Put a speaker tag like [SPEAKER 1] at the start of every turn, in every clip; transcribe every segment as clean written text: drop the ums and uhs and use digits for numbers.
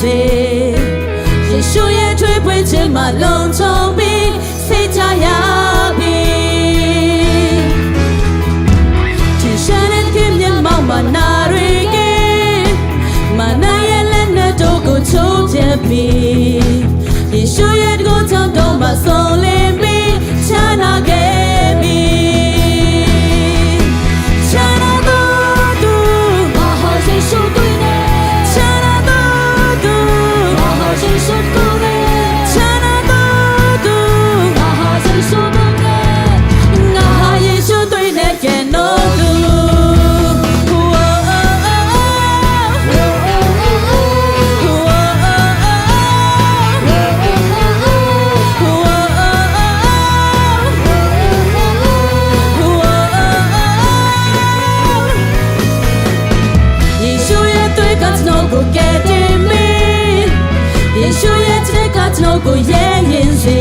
[SPEAKER 1] စေယေရှုရဲ့ထွေးပွေးခြင်းမှာလုံခြုံပြီးစိတ်ချရပြီဒီရှာတဲ့ခင်မြတ်မောင်မနာတွေကမနာရဲ့လက်နဲ့တို့ကိုချိုးပြပြီးယေရှုရဲ့ကိုကြောင့်တော့မဆုံးလင်းပြီးချမ်းသာခဲ့ပြီချမ်းသာတော်သူမဟာယေရှုတွေ့နေချမ်းသာတော်သူမဟာယေရှုတွေ့နေချမ်းသာတော်သူမဟာယေရှုတွေ့နေငါဟာယေရှုတွေ့နေကဲနော်သူကျွန်တော်ကိုရဲရင်စေ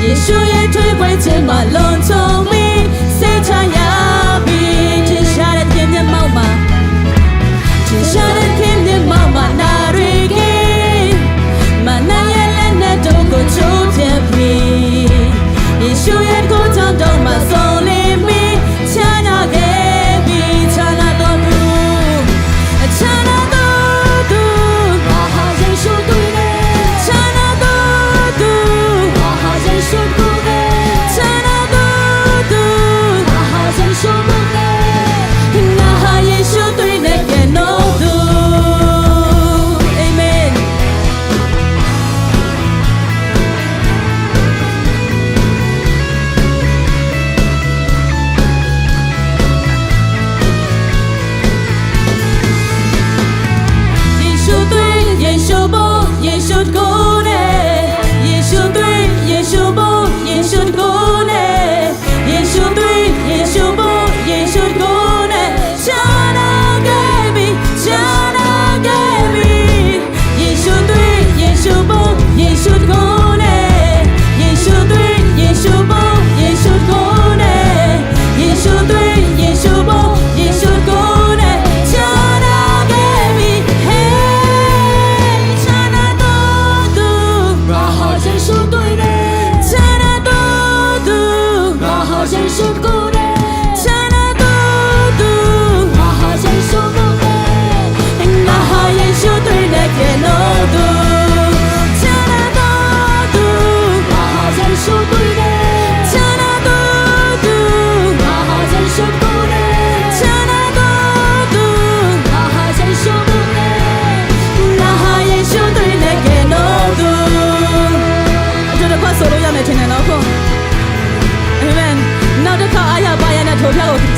[SPEAKER 1] ယေရှုရဲ့ထွေးပွေးခြင်းမှာလုံခြုံပြီးစိတ်ချရပြီထင်ရှားတဲ့ခင်မြတ်မောက်မှာထင်ရှားတဲ့ခင်မြတ်မောက်မှာနာတွေကမနာရဲ့လက်နဲ့တို့ကိုချိုးပြပြီးယေရှုရဲ့ကိုကြောင့်တော့မဆုံးလင်းပြီးချမ်းသာခဲ့ပြီချမ်းသာတော်သူချမ်းသာတော်သူမဟာယေရှုတွေ့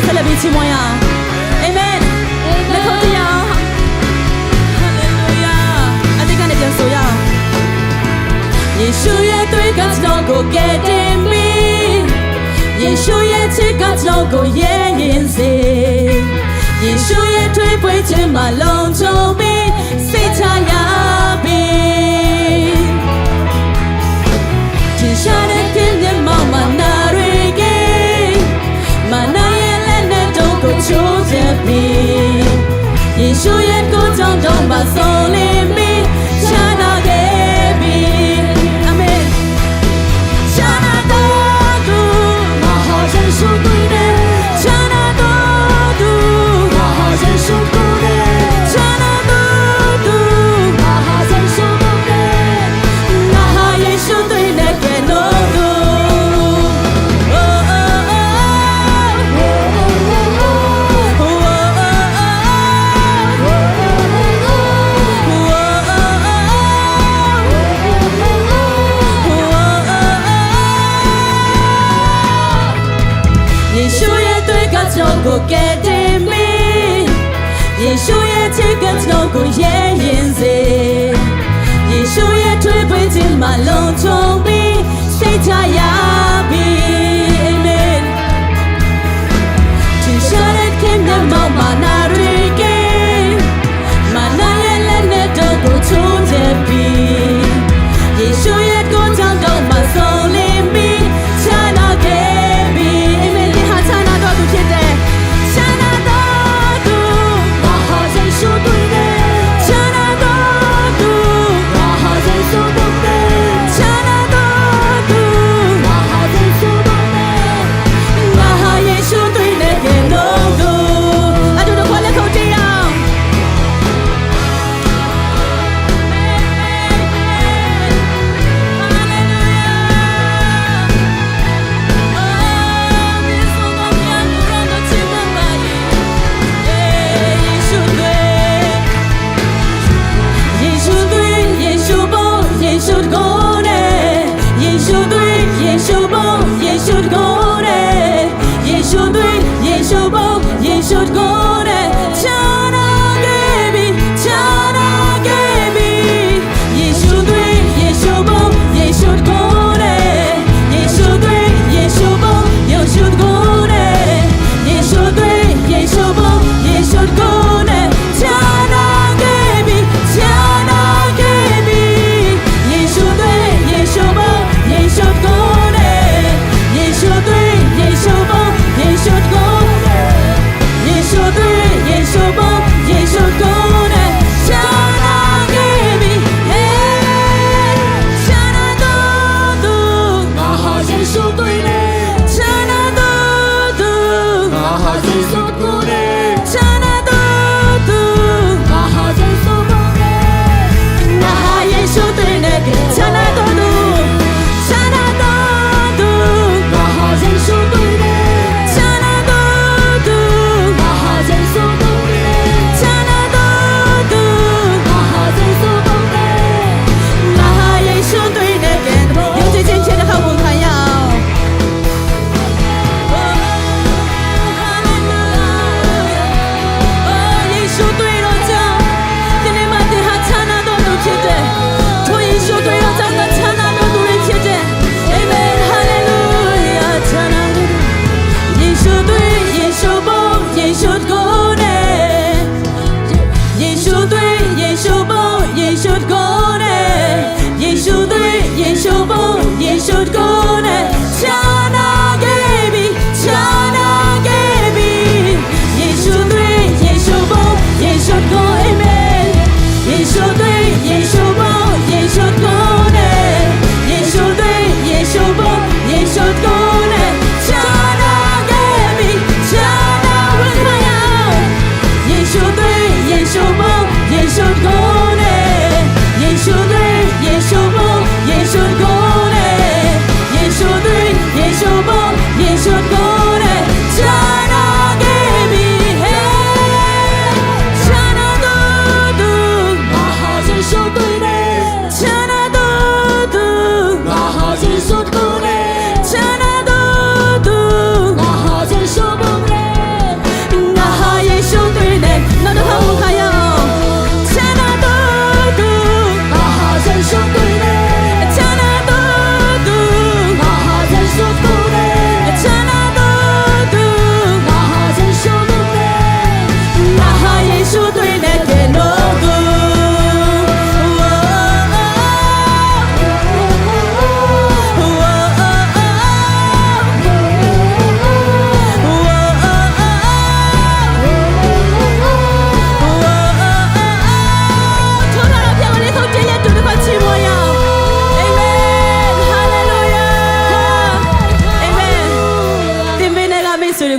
[SPEAKER 1] ဆက်လက်ပြီးချီးမွမ်းရအောင်အာမင်လက်ခုပ်တီးအောင်ဟာလေလုယာအတိတ်ကနေပြန်ဆိုရအောင်ယေရှုရဲ့သွေးကကျွန်တော်ကိုကယ်တင်ပြီးယေရှုရဲ့ချစ်ကကျွန်တော်ကိုရဲရင်စေယေရှုရဲ့ထွေးပွေးခြင်းမှာလုံခြုံပြီးစိတ်ချရပြီဒီရှာတဲ့ခင်မြတ်မောင်မနာတွေကမနာကိုချိုးပြပြီးယေရှုရဲ့ကိုကြောင့်တော့မဆုံးလင်းပြီးချမ်းသာခဲ့ပြီအာမင်ချမ်းသာတော်သူမဟာယေရှုတွေ့နေချမ်းသာတော်သူမဟာယေရှုတွေ့နေချမ်းသာတော်သူမဟာယေရှုတွေ့နေမဟာယေရှုတွေ့နေကဲနော်သူကိုကယ်တင်ပြီးယေရှုရဲ့ချစ်ကကျွန်တော်ကိုရဲရင်စေယေရှုရဲ့ထွေးပွေးခြင်းမှာလုံခြုံပြီးစိတ်ချရပြီအာမင်ထင်ရှားတဲ့ခင်မြတ်မောင်မနာတွေကမနာရဲ့လက်နဲ့တော့ကိုချိုးပြပြီးယေရှုရဲ့ကိုကြောင့်တော့မဆုံးလင်းပြီးချမ်းသာခဲ့ပြီအာမင်ဒီဟာချမ်းသာတော်သူဖြစ်တယ်ချမ်းသာတော်သူမဟာယေရှုတွေ့နေချမ်းသာတော်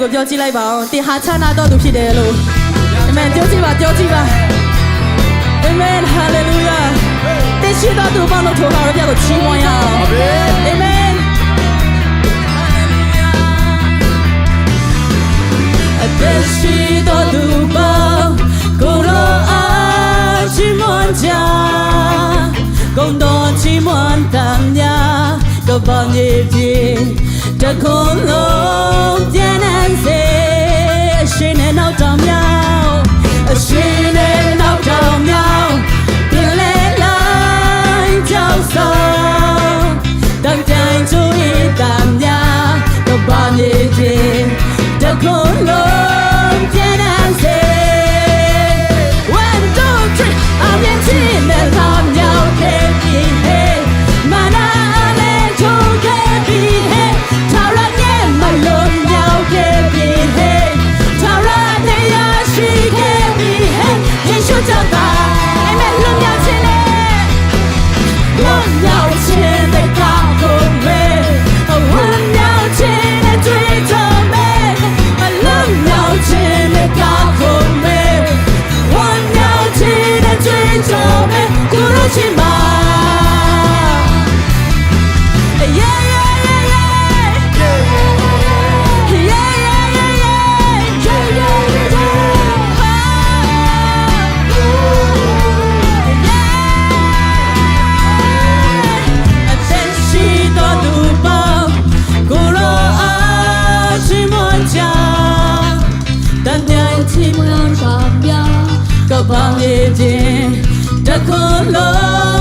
[SPEAKER 1] ကိုပြောကြည့်လိုက်ပါအောင်တင်ဟာချမ်းသာတော်သူဖြစ်တယ်လို့အာမင်ပြောကြည့်ပါအာမင်ဟာလေလုယာတင်ရှိတော်သူပေါင်းလို့ထိုတော်ပြကိုချီးမွမ်းရအောင်အာမင်အသက်ရှိတော်သူပေါင်းကိုရောအားချီးမွမ်းကြကုန်တော်ချီးမွမ်းတမ်းများကပောင်းကြီးကြီးတခုလုံးပြန်နေစေအရှင်နဲ့နောက်တော်မြောက်အရှင်နဲ့နောက်တော်မြောက်ပြန်လဲလိုက်ကြောက်ဆောင်တန်တိုင်းချူဤတမ်းများကပောင်းကြီးကြီးတခုလုံးပြန်နေစေ1 2 3အမြင်ချင်းနဲ့တော်မြောက်ခဲ့ပြီဟဲ့မနာနဲ့ချုံခဲ့ပြီဟဲ့ထာဝရနဲ့မလုံးမြောက်ခဲ့ပြီဟဲ့ထာဝရနဲ့ရရှိခဲ့ပြီဟဲ့ယေရှုကြောင့်သာအာမင်လုံးမြောက်ခြင်းနဲ့လုံးမြောက်ခြင်းနဲ့ကောင်းကုန်ပဲလုံးမြောက်ခြင်းနဲ့တွေ့တော်မယ်လုံးမြောက်ခြင်းနဲ့ကောင်းကုန်ပဲလုံးမြောက်ခြင်းနဲ့တွေ့တော်မယ်ကိုရောချင်ပါကပောင်းရခြင်းတခုလုံး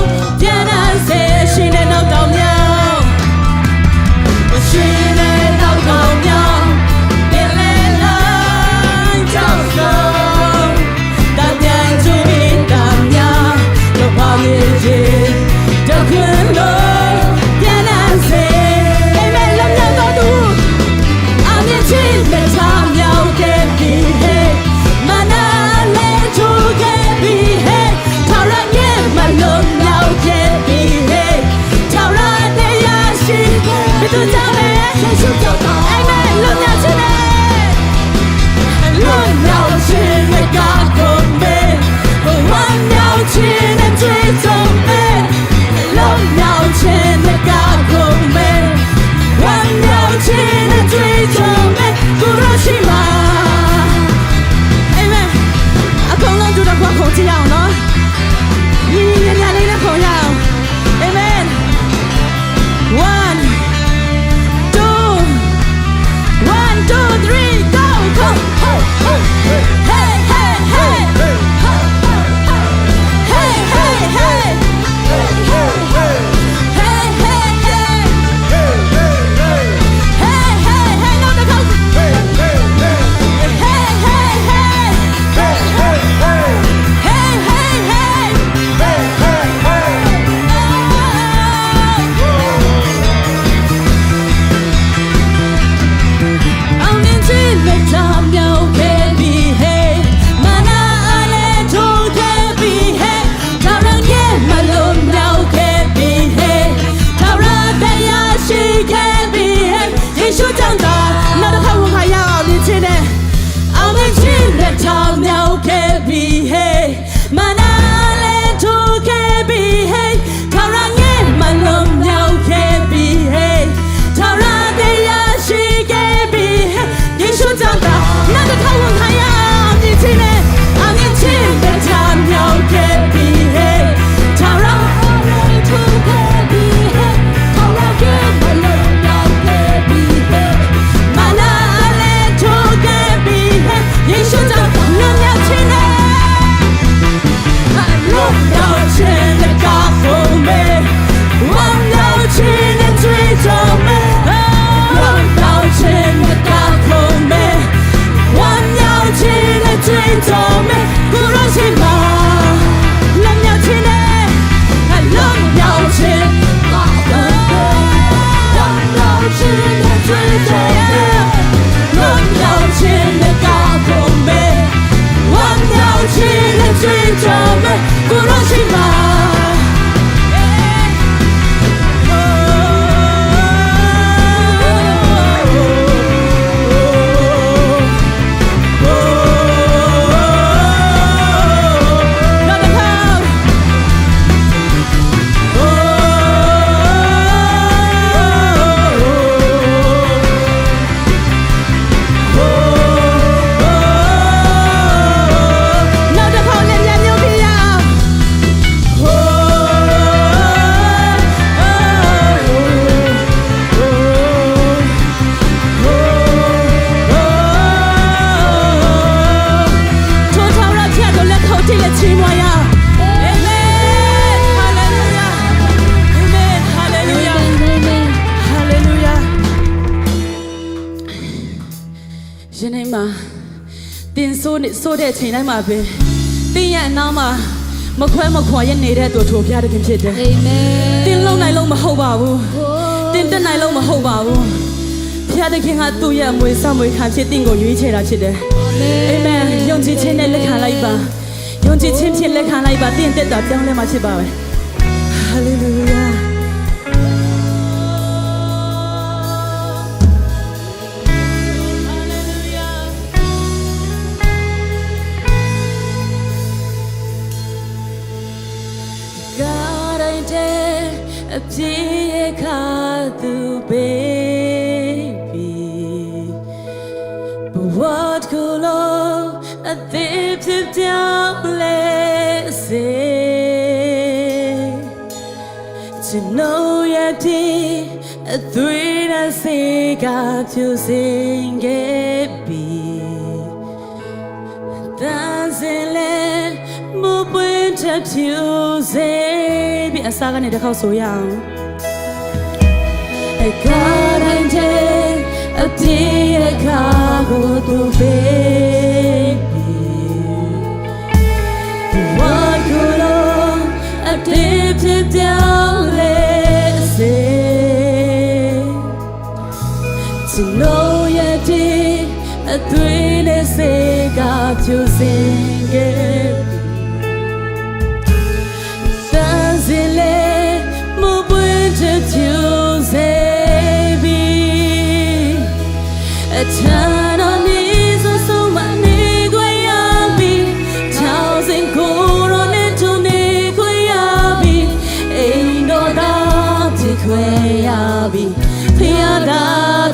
[SPEAKER 1] တဲ့အချိန်တိုင်းမှာပဲတင်းရဲ့အနားမှာမခွဲမခွာရဲ့နေတဲ့သူထိုဖျားတဲ့ခင်ဖြစ်တယ်အာမင်တင်းလုံးနိုင်လို့မဟုတ်ပါဘူးတင်းတက်နိုင်လို့မဟုတ်ပါဘူးဖျားတဲ့ခင်ကသူ့ရဲ့အမွေစမွေခံဖြစ်တင်းကိုရွေးချယ်တာဖြစ်တယ်အာမင်ယုံကြည်ခြင်းနဲ့လက်ခံလိုက်ပါယုံကြည်ခြင်းဖြင့်လက်ခံလိုက်ပါတင်းတက်တာပြောင်းလဲမှာဖြစ်ပါပဲဟာလေလုယာအပြည့်ခါသူ baby ဘဝကိုလို့အသေးဖြစ်ပြောင်းလဲစေချင်လို့ရတဲ့အသွေးနဲ့စိတ်ကဖြူစင်ခဲ့ပြီတန်စင်လဲမပွင့်ချက်ဖြူစေပြီအစားကနေတစ်ခေါက်ဆိုရအောင်အကားတိုင်းတဲ့အပြည့်ရဲ့ခါကိုသူ baby what could all a dip down let's say to know your day a twin is say got you singing turn on me so many guayabi thousand coron into ne guayabi ain't no doubt to guayabi piada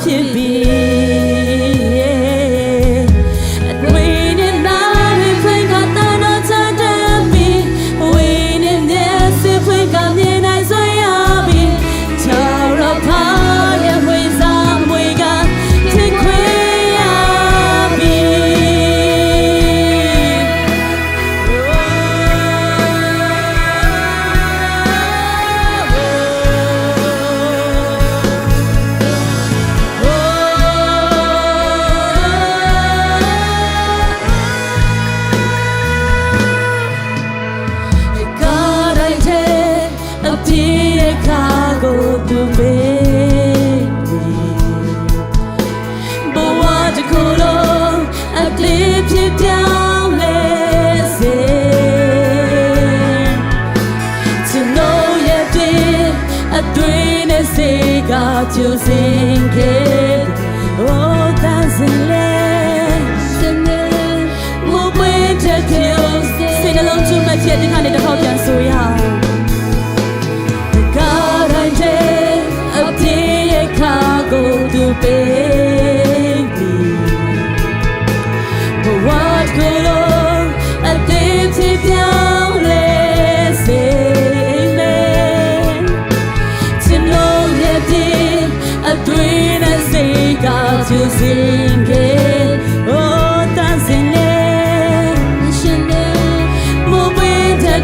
[SPEAKER 1] pibi when in night we play kata no tadabi when in this we play kami na soyabi tara pa ya we zamwega to baby but what the color a clip you down let's say to know you did a twin and say got you singing oh dancing move with your tears sing along to my kid the kind of how can so young go to baby but what could all a dip down let's say to know you did a twin and say got you singing oh dancing move with the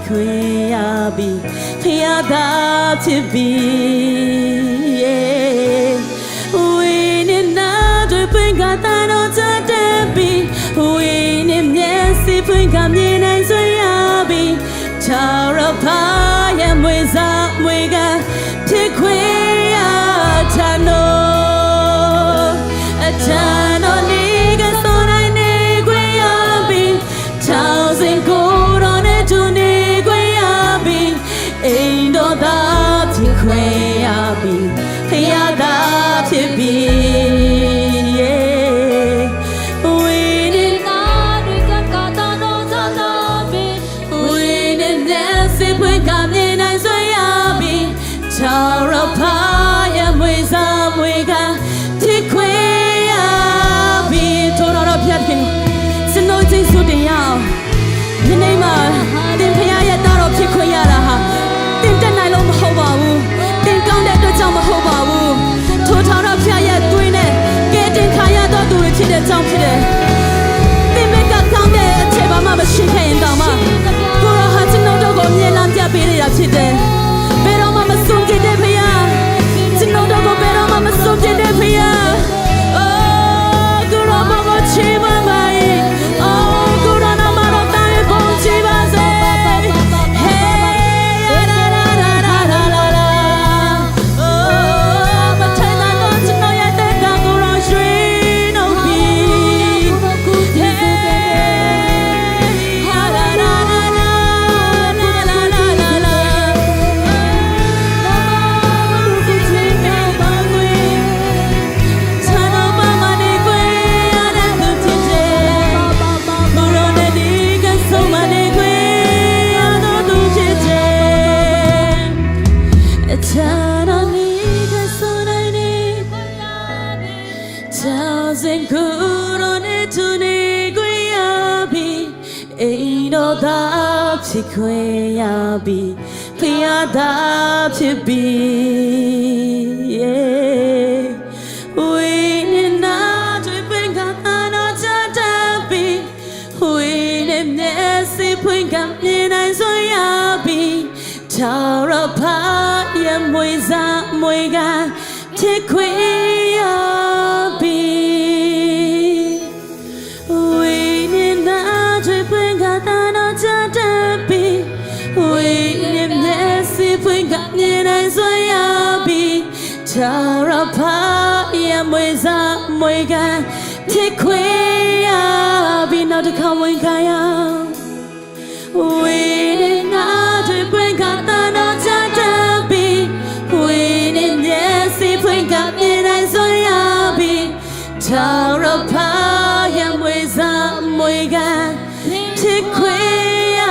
[SPEAKER 1] ခွင့်ရပြီဖယားသာဖြစ်ပြီဝိနေနာတွေပွင့်ကတာတော့ချတဲ့ပြီဝိနေမျက်စိပွင့်ကမြင်နိုင်စွရပြီချာရဖာရဲ့မွေစားမွေကဖြစ်ခွင့်ရချာနိုအချာနိုနေကဆိုနိုင်နေခွင့်ရပြီချောင်းစင်ကိုတော့နဲ့သူနေခွင့်ရပြီအိမ်တော်သာဖြစ်ခွင့်ရပြီဖယားသာဖြစ်ပြီချာရဖာရဲ့မွေစားမွေကဖြစ်ခွင့်ရပြီထိုတော်တော်ဖြတ်ခင်စနိုးချင်းစုတင်ရအောင်ဒီနေ့မှာတင်ဖယားရဲ့တာတော်ဖြစ်ခွင့်ရတာဟာတင်တက်နိုင်လို့မဟုတ်ပါဘူးတင်ကောင်းတဲ့အတွက်ကြောင့်မဟုတ်ပါဘူးထိုတော်တော်ဖြတ်ရဲ့သွေးနဲ့ကဲတင်ခါရတော့သူတွေဖြစ်တဲ့ကြောင့်ဖြစ်တယ်တင်မကကောင်းတဲ့အချက်ဘာမှမရှိခဲ့ရင်တောင်မှကိုရောဟာကျွန်တော်တို့ကိုမြင်လာပြပေးနေတာဖြစ်တယ်ဘယ်တော့မှမဆုံးပြတဲ့ဖယားကျွန်တော်တို့ကိုဘယ်တော့မှမဆုံးပြတဲ့ဖယားအိုးကိုရောမမချီမမိုင်အိုးကိုရောနာမတော်တိုင်းပုံချီပါစေဟေးလာလာလာလာလာလာအိုးမထိုင်နိုင်တော့ကျွန်တော်ရဲ့တဲ့ကကိုရောရွှေနှုတ်ပြီးဟေးလာလာလာလာလာလာလာလာဖြစ်ခွင့်ရပြီဖယားသာဖြစ်ပြီဝိနေနာတွေပင်ကတာတော့ချတဲ့ပြီဝိနေမျက်စိပွင့်ကမြင်နိုင်စွရပြီချာရဖာရဲ့မွေစားမွေကဖြစ်ခွင့်ရပြီဝိနေနာတွေပင်ကတာတော့ချတဲ့ပြီဝိနေမျက်စိပွင့်ကမြင်နိုင်စွရပြီချာရဖာရဲ့မွေစားမွေကဖြစ်ခွင့်ရပြီနောက်တစ်ခါဝင်ကြရအောင်ဝိနေနာတွေပွင့်ကတာတော့ချတဲ့ပြီဝိနေမျက်စိပွင့်ကမြင်နိုင်စွရပြီချာရဖာရဲ့မွေစားမွေကဖြစ်ခွင့်ရ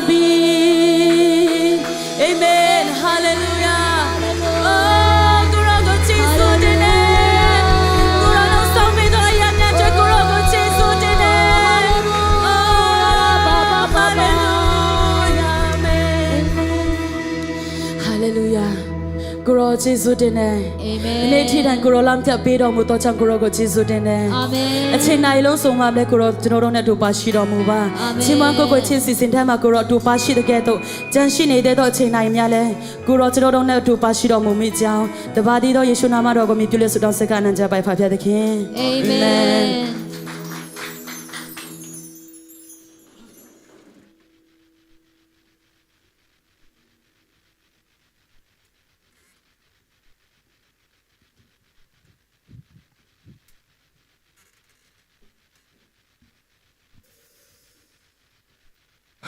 [SPEAKER 1] ပြီအာမင်ဟာလေလုယာအိုးကိုရောကိုချီးဆိုတဲ့ကိုရောလုံးဆောင်ပြီးတော့ရတဲ့ကိုရောကိုချီးဆိုတဲ့အိုးဘာဘာဟာလေလုယာအာမင်ဟာလေလုယာကိုရောချီးဆိုတဲ့အာမင်ဒီနေ့ထိတိုင်ကိုရောလမ်းပြပေးတော်မူသောကြောင့်ကိုရောကိုချီးဆိုတဲ့အာမင်အချိန်တိုင်းလုံးဆုံးမှာလည်းကိုရောကျွန်တော်တို့နဲ့တို့ပါရှိတော်မူပါချင်းမကိုကိုချင်းစီစဉ်ထဲမှာကိုရောတို့ပါရှိတဲ့ကဲ့သို့ကြံရှိနေတဲ့တော့အချိန်တိုင်းများလဲကိုရောကျွန်တော်တို့နဲ့တို့ပါရှိတော်မူမိကြောင်းတပါးတည်းသောယေရှုနာမတော်ကိုမြည်ပြုလက်ဆုတောင်းစကားနံကြပိုက်ဖာဖျက်သခင်အာမင်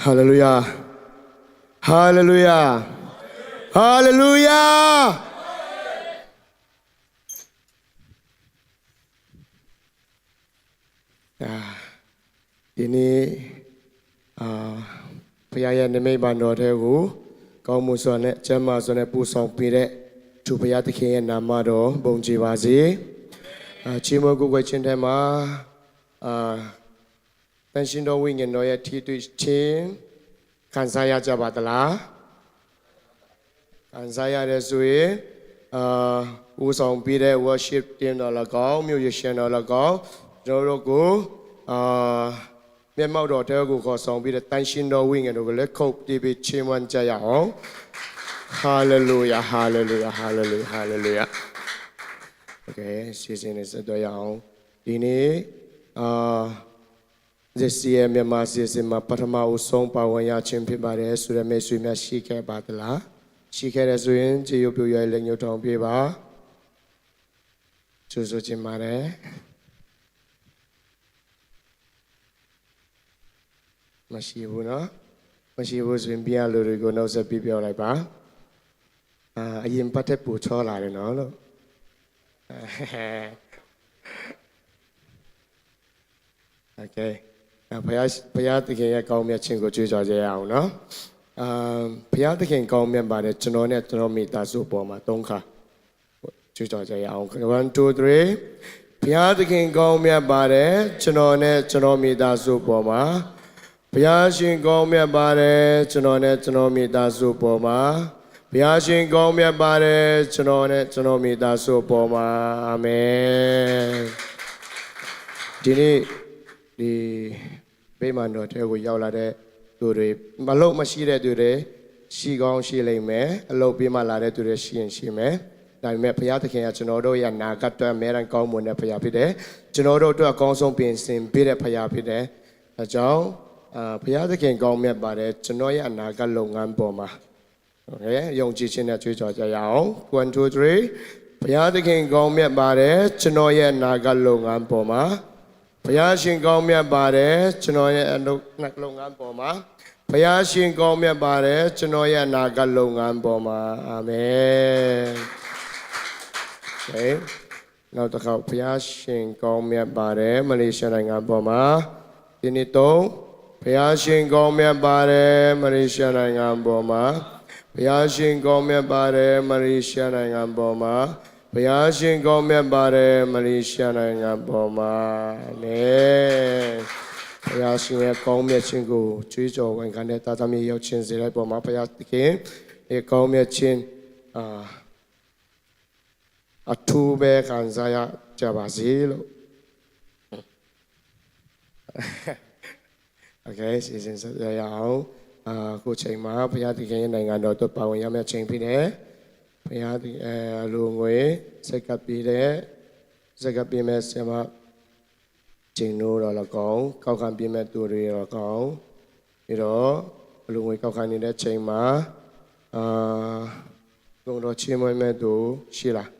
[SPEAKER 2] 哈利路亚，哈利路亚，哈利路亚。ဒီနေ့ဘုရားရဲ့နိမိတ်ဘတော်ထဲကိုကောင်းမှုစွာနဲ့ကျမ်းမာစွာနဲ့ပူဆောင်ပေးတဲ့သူဘုရားသခင်ရဲ့နာမတော်ဘုန်းကြီးပါစေချီးမွမ်းကိုယ်ွယ်ခြင်းထဲမှာတန်ရှင်တော်ဝိညာဉ်တော်ရဲ့ထိတွေ့ခြင်းခံစားရကြပါသလားခံစားရတဲ့ဆိုရင်ဦးဆောင်ပြီးတဲ့ worship team တော်၎င်းမြို့ရရှင်တော်၎င်းကျွန်တော်တို့ကို မျက်မှောက်တော်ထဲကိုခေါ်ဆောင်ပြီးတဲ့တန်ရှင်တော်ဝိညာဉ်တော်ကိုလည်းခုတ်တီးပြီးချီးမွမ်းကြရအောင်ဟာလေလုယာဟာလေလုယာဟာလေလုယာဟာလေလုယာโอเคစီစဉ်နေဆက်တော့ရအောင်ဒီနေ့ဒီရဲ့မြန်မာစီစဉ်မှာပထမဦးဆုံးပါဝင်ရခြင်းဖြစ်ပါတယ်ဆိုရမယ့်ဆွေများရှိခဲ့ပါသလားရှိခဲ့တဲ့ဆိုရင်ကြေရုပ်ပြရလက်ညှိုးထောင်ပြပါကျိုးဆိုခြင်းပါတယ်မရှိဘူးနော်မရှိဘူးဆိုရင်ပြန်လူတွေကိုနှုတ်ဆက်ပြီးပြောလိုက်ပါအရင်ပတ်သက်ပူချောလာတယ်နော်လို့โอเคဘုရားသခင်ရဲ့ကောင်းမြတ်ခြင်းကိုကြွေးကြော်ကြရအောင်နော်ဘုရားသခင်ကောင်းမြတ်ပါတယ်ကျွန်တော်နဲ့ကျွန်တော်မိသားစုပေါ်မှာ၃ခါကြွေးကြော်ကြရအောင်1 2 3ဘုရားသခင်ကောင်းမြတ်ပါတယ်ကျွန်တော်နဲ့ကျွန်တော်မိသားစုပေါ်မှာဘုရားရှင်ကောင်းမြတ်ပါတယ်ကျွန်တော်နဲ့ကျွန်တော်မိသားစုပေါ်မှာဘုရားရှင်ကောင်းမြတ်ပါတယ်ကျွန်တော်နဲ့ကျွန်တော်မိသားစုပေါ်မှာအာမင်ဒီနေ့ဒီဗိမာန်တော်ထဲကိုရောက်လာတဲ့သူတွေမလုံးမရှိတဲ့သူတွေရှိကောင်းရှိလိမ့်မယ်အလုပ်ပြီးမှလာတဲ့သူတွေရှိရင်ရှိမယ်ဒါပေမဲ့ဘုရားသခင်ကကျွန်တော်တို့ရဲ့နာဂတ်အတွက်အများကြီးကောင်းမွန်တဲ့ဘုရားဖြစ်တယ်ကျွန်တော်တို့အတွက်အကောင်းဆုံးပြင်ဆင်ပေးတဲ့ဘုရားဖြစ်တယ်အဲကြောင့်ဘုရားသခင်ကောင်းမြတ်ပါတယ်ကျွန်တော်ရဲ့အနာဂတ်လုပ်ငန်းပေါ်မှာโอเคယုံကြည်ခြင်းနဲ့ကြွေးကြော်ကြရအောင်1 2 3ဘုရားသခင်ကောင်းမြတ်ပါတယ်ကျွန်တော်ရဲ့အနာဂတ်လုပ်ငန်းပေါ်မှာဘုရားရှင်ကောင်းမြတ်ပါတယ်ကျွန်တော်ရဲ့လုပ်ငန်းပေါ်မှာဘုရားရှင်ကောင်းမြတ်ပါတယ်ကျွန်တော်ရဲ့အနာဂတ်လုပ်ငန်းပေါ်မှာအာမင်โอเคနောက်တစ်ခါဘုရားရှင်ကောင်းမြတ်ပါတယ်မလေးရှားနိုင်ငံပေါ်မှာဒီနေ့တော့ဘုရားရှင်ကောင်းမြတ်ပါတယ်မလေးရှားနိုင်ငံပေါ်မှာဘုရားရှင်ကောင်းမြတ်ပါတယ်မလေးရှားနိုင်ငံပေါ်မှာဘုရားရှင်ကောင်းမြတ်ပါတယ်မလေးရှားနိုင်ငံပေါ်မှာအာမင်ဘုရားရှင်ရဲ့ကောင်းမြတ်ခြင်းကိုကြွေးကြော်ဝန်ခံတဲ့တာသမီးရောက်ခြင်းစေတဲ့ပေါ်မှာဘုရားသခင်ရဲ့ကောင်းမြတ်ခြင်းအထူးပဲခံစားရကြပါစေလို့โอเคစီစဉ်ဆက်ရအောင်ကိုချိန်မှာဘုရားသခင်ရဲ့နိုင်ငံတော်တို့ပါဝင်ရမယ့်ချိန်ဖြစ်တယ်ဘုရားသခင်လူငွေစက်ကပ်ပြီးမဲ့ဆရာမချိန်လို့တော့လကောင်းကောက်ခံပြီးမဲ့သူတွေတော့ကောင်းပြီးတော့လူငွေကောက်ခံနေတဲ့ချိန်မှာဘုံတော်ချင်းမွေးမဲ့သူရှိလား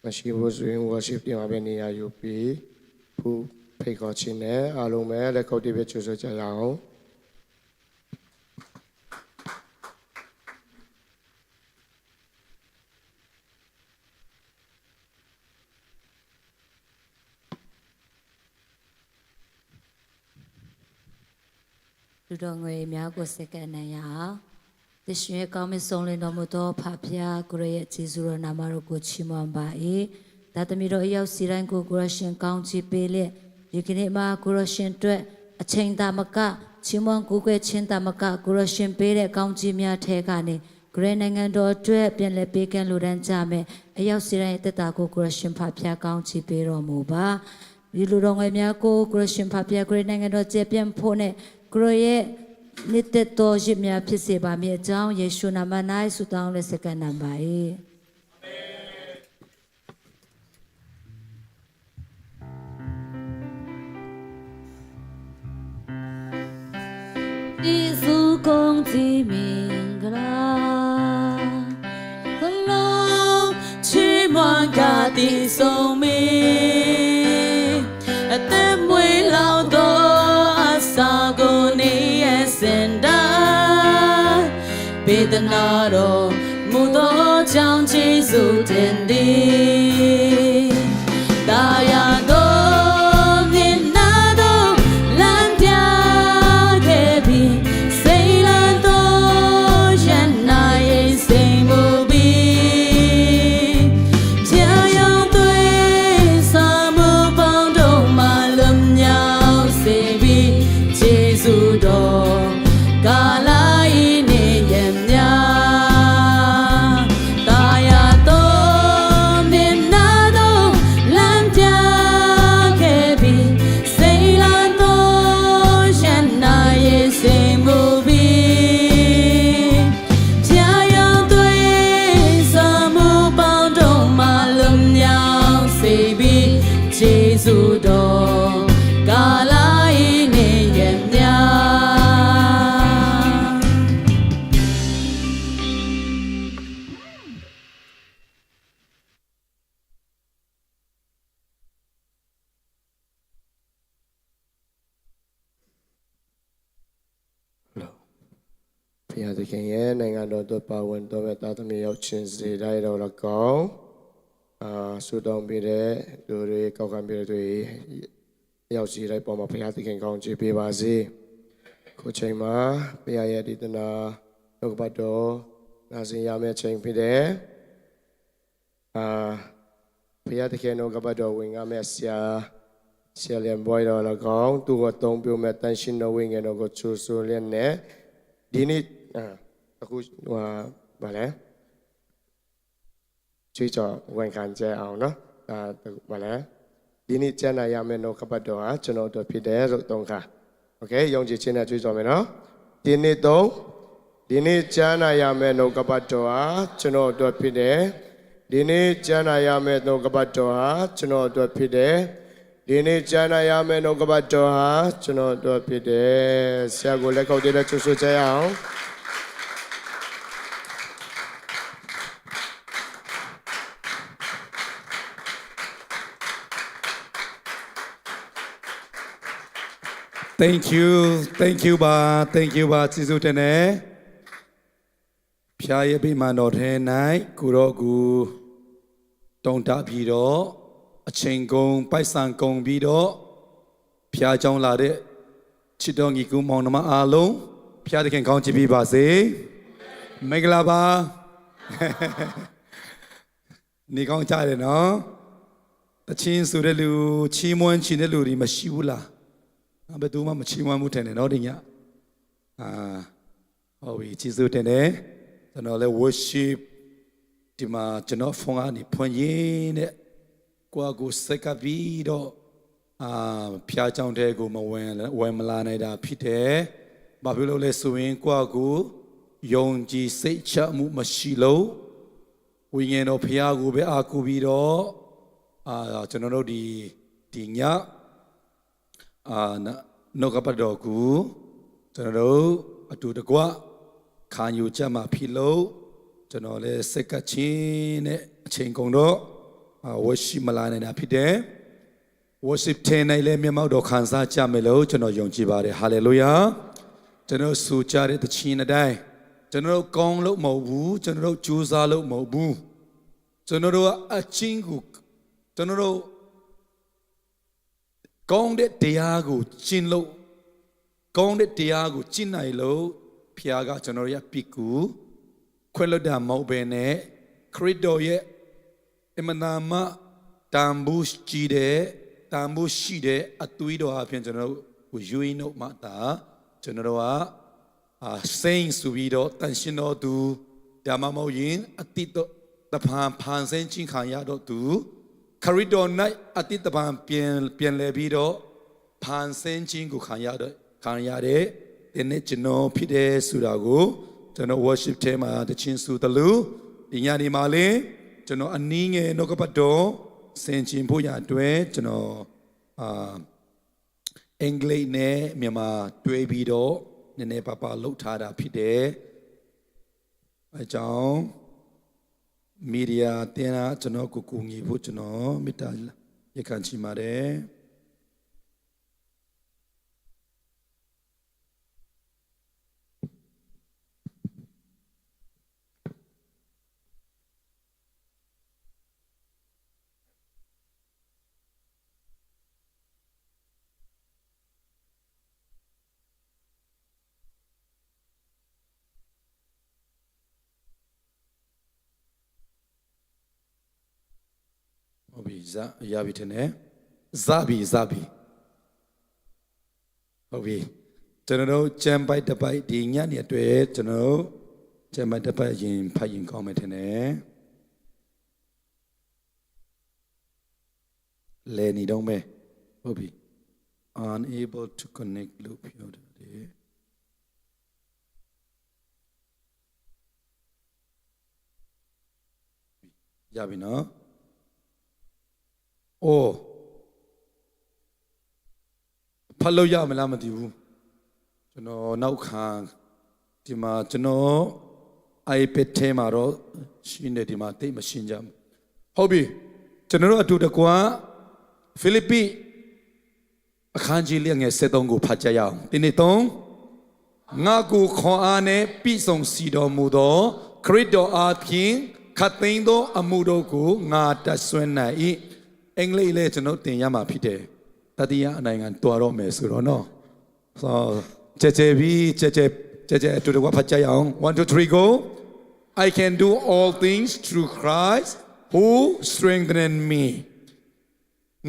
[SPEAKER 2] မရှိဘူးဆိုရင် worship ပြန်ပဲနေရာယူပြီးဖို့ဖိတ်ခေါ်ခြင်းနဲ့အားလုံးပဲလက်ခုပ်တီးပဲကြိုဆိုကြရအောင်
[SPEAKER 1] လူတော်ငွေများကိုစက္ကန့်နိုင်ရအောင်တရှင်ရဲ့ကောင်းမြတ်ဆုံးလင်းတော်မူသောဖဖျားကိုရရဲ့ကျေးဇူးတော်နာမတော်ကိုချီးမွမ်းပါ၏ဒါသမီးတို့အရောက်စီတိုင်းကိုကိုရရှင်ကောင်းချီးပေးလျက်ဒီကနေ့မှာကိုရရှင်အတွက်အချိန်သာမကချီးမွမ်းကိုးကွယ်ခြင်းသာမကကိုရရှင်ပေးတဲ့ကောင်းချီးများထဲကနေဂရေနိုင်ငံတော်အတွက်ပြန်လည်ပေးကမ်းလိုတန်းကြမယ်အရောက်စီတိုင်းရဲ့တက်တာကိုကိုရရှင်ဖဖျားကောင်းချီးပေးတော်မူပါဒီလူတော်ငွေများကိုကိုရရှင်ဖဖျားဂရေနိုင်ငံတော်ကျေပြန်ဖို့နဲ့ကိုရဲ့နေတဲ့တော်ရစ်များဖြစ်စေပါမည်အကြောင်းယေရှုနာမ၌ဆုတောင်းလက်စကန်နံပါ၏ယေရှုကုန်ကြည်မင်္ဂလာဘလုံးချီးမွမ်းကားတည်ဆုံးမည်အသက်မွေးလောင်တော်အစာကိုနေရဲ့စင်တာပေဒနာတော်မူသောကြောင့်ကျေးဇူးတင်သည်တာယာတော်မြင်နာတော်လမ်းပြခဲ့ပြီးစိတ်လန်းတော်ရန်နာရဲ့စိတ်မူပြီးဖြာယောင်သွေးစာမှုပေါင်းတို့မှလွန်မြောက်စေပြီးကျေးဇူးတော်ကာလာဤနေရမြာတာယာတော်မြင်
[SPEAKER 2] ရားသခင်ရဲ့နိုင်ငံတော်သို့ပါဝင်တော်မဲ့သားသမီးရောက်ချင်းစေတိုင်းတော်၎င်းဆုတောင်းပေးတဲ့လူတွေကောက်ခံပေးတဲ့တွေရောက်စီတိုင်းပေါ်မှာဘုရားသခင်ကောင်းချီးပေးပါစေခုချိန်မှာဘုရားရဲ့ဒီတနာနှုတ်ကပတ်တော်နာစင်ရမယ့်ချိန်ဖြစ်တဲ့ဘုရားသခင်နှုတ်ကပတ်တော်ဝင်ရမယ့်ဆရာလျံဘွိုးတော်၎င်းသူ့ကိုတုံးပြမဲ့တန်ရှင်တော်ဝင်ငယ်တော်ကိုချူဆူလျက်နဲ့ဒီနေ့အခုဗာလဲချွေးကြော်ဝန်ခံကြအောင်နော်ဗာလဲဒီနေ့ကျမ်းနာရမယ့်နှုတ်ကပတ်တော်ဟာကျွန်တော်တို့ဖြစ်တယ်လို့သုံးခါโอเคယုံကြည်ခြင်းနဲ့ချွေးကြော်မယ်နော်ဒီနေ့ကျမ်းနာရမယ့်နှုတ်ကပတ်တော်ဟာကျွန်တော်တို့ဖြစ်တယ်ဒီနေ့ကျမ်းနာရမယ့်နှုတ်ကပတ်တော်ဟာကျွန်တော်တို့ဖြစ်တယ်ဒီနေ့ကျမ်းနာရမယ့်နှုတ်ကပတ်တော်ဟာကျွန်တော်တို့ဖြစ်တယ်ဆရာကိုလက်ခုပ်တွေချွတ်ချွတ်ကြအောင်
[SPEAKER 3] Thank you ပါ thank you ပါကျေးဇူးတင်တယ်ဖျားရပိမန်တော်ထဲ၌ကိုရောကူတုံတာပြီးတော့အချိန်ကုန်ပိုက်ဆံကုန်ပြီးတော့ဖျားကြောင်းလာတဲ့ချစ်တော်ညီကူမောင်နှမအားလုံးဖျားသခင်ကောင်းချီးပေးပါစေမင်္ဂလာပါနေကောင်းကြတယ်နော်တချင်းဆိုတဲ့လူချီးမွမ်းချင်တဲ့လူတွေမရှိဘူးလားဘယ်သူမှမချီးမွမ်းမှုထင်တယ်နော်ဒီညဟုတ်ပြီကျေးဇူးတင်တယ်ကျွန်တော်လည်း worship ဒီမှာကျွန်တော်ဖုန်းကနေဖွင့်ရင်းနဲ့ကိုယ့်ကိုစက်ကပ်ပြီးတော့ဖျားချောင်းတဲ့ကိုမဝင်မလာနိုင်တာဖြစ်တယ်ဘာဖြစ်လို့လဲဆိုရင်ကိုယ့်ကိုယုံကြည်စိတ်ချမှုမရှိလို့ဝိညာဉ်တော်ဖျားကိုပဲအားကိုးပြီးတော့ကျွန်တော်တို့ဒီညနှုတ်ကပတ်တော်ကိုကျွန်တော်တို့အတူတကွခံယူချက်မှာဖြစ်လို့ကျွန်တော်လည်းစက်ကချင်းနဲ့အချိန်ကုန်တော့worship မလာနိုင်တာဖြစ်တယ် worship ထဲ၌လည်းမျက်မှောက်တော်ခံစားကြမယ်လို့ကျွန်တော်ယုံကြည်ပါတယ် hallelujah ကျွန်တော်ဆိုကြတဲ့တခြင်းအတိုင်းကျွန်တော်ကောင်းလို့မဟုတ်ဘူးကျွန်တော်ကြိုးစားလို့မဟုတ်ဘူးကျွန်တော်အချင်းကိုကျွန်တော်ကောင်းတဲ့တရားကိုကျင့်လို့ကောင်းတဲ့တရားကိုကျင့်နိုင်လို့ဖခင်ကကျွန်တော်ရဲ့ပိကူခွဲလွတ်တာမဟုတ်ဘဲနဲ့ခရစ်တော်ရဲ့အမနာမတန်ဖိုးကြီးတဲ့တန်ဖိုးရှိတဲ့အသွေးတော်အပြင်ကျွန်တော်ကိုယူရင်းတို့မှတာကျွန်တော်ကစိန်ဆိုပြီးတော့တန်ရှင်တော်သူဓမ္မမဟုတ်ရင်အတိတ်တဖန်ဖန်ဆင်းခြင်းခံရတော့သူခရစ်တော်၌အတိတ်တပံပြန်လဲပြီးတော့ဖန်ဆင်းခြင်းကိုခံရတဲ့ဒီနေ့ကျွန်တော်ဖြစ်တဲ့ဆိုတာကိုကျွန်တော် worship ထဲမှာတခြင်းစုတလူဒီညနေမှာလေကျွန်တော်အနည်းငယ်နှုတ်ကပတ်တော်ဆင်ခြင်ဖို့ရအတွက်ကျွန်တော်အင်္ဂလိပ်နဲ့မြန်မာတွဲပြီးတော့နည်းနည်းပါးလှုပ်ထားတာဖြစ်တယ်အကြောင်းမီဒီယာတင်တာကျွန်တော်ကိုကူညီဖို့ကျွန်တော်မေတ္တာရခံချင်ပါတယ်ရပြီထင်တယ်ဇာဘီဟုတ်ပြီကျွန်တော်တို့ကျမ်းပိုက်တစ်ပိုက်ဒီညနေအတွက်ကျွန်တော်တို့ကျမ်းပိုက်တစ်ပိုက်ရင်ဖတ်ရင်ကောင်းမယ်ထင်တယ်လဲနေတော့မယ်ဟုတ်ပြီ unable to connect လို့ပြောတယ်ရပြီနော်ဖတ်လို့ရမလားမသိဘူးကျွန်တော်နောက်ခံဒီမှာကျွန်တော် iPad ထဲမှာတော့ရှင်းတယ်ဒီမှာတိတ်မရှင်းကြဘူးဟုတ်ပြီကျွန်တော်တို့အတူတကွဖိလိပ္ပိအခန်းကြီးလေးငယ်73ကိုဖတ်ကြရအောင်ဒီနေ့3 ငါကိုခွန်အားနဲ့ပြည့်စုံစီတော်မူသောခရစ်တော်အားဖြင့်ခတ်သိမ်းသောအမှုတို့ကိုငါတတ်ဆွမ်းနိုင်၏အင်္ဂလိပ်လည်းကျွန်တော်တင်ရမှာဖြစ်တယ်တတိယအနိုင်ငံတွားတော့မယ်ဆိုတော့နော်ကြဲကြဲပြီးကြဲကြဲအတူတူဖတ်ကြရအောင်1 2 3 go I can do all things through Christ who strengthened me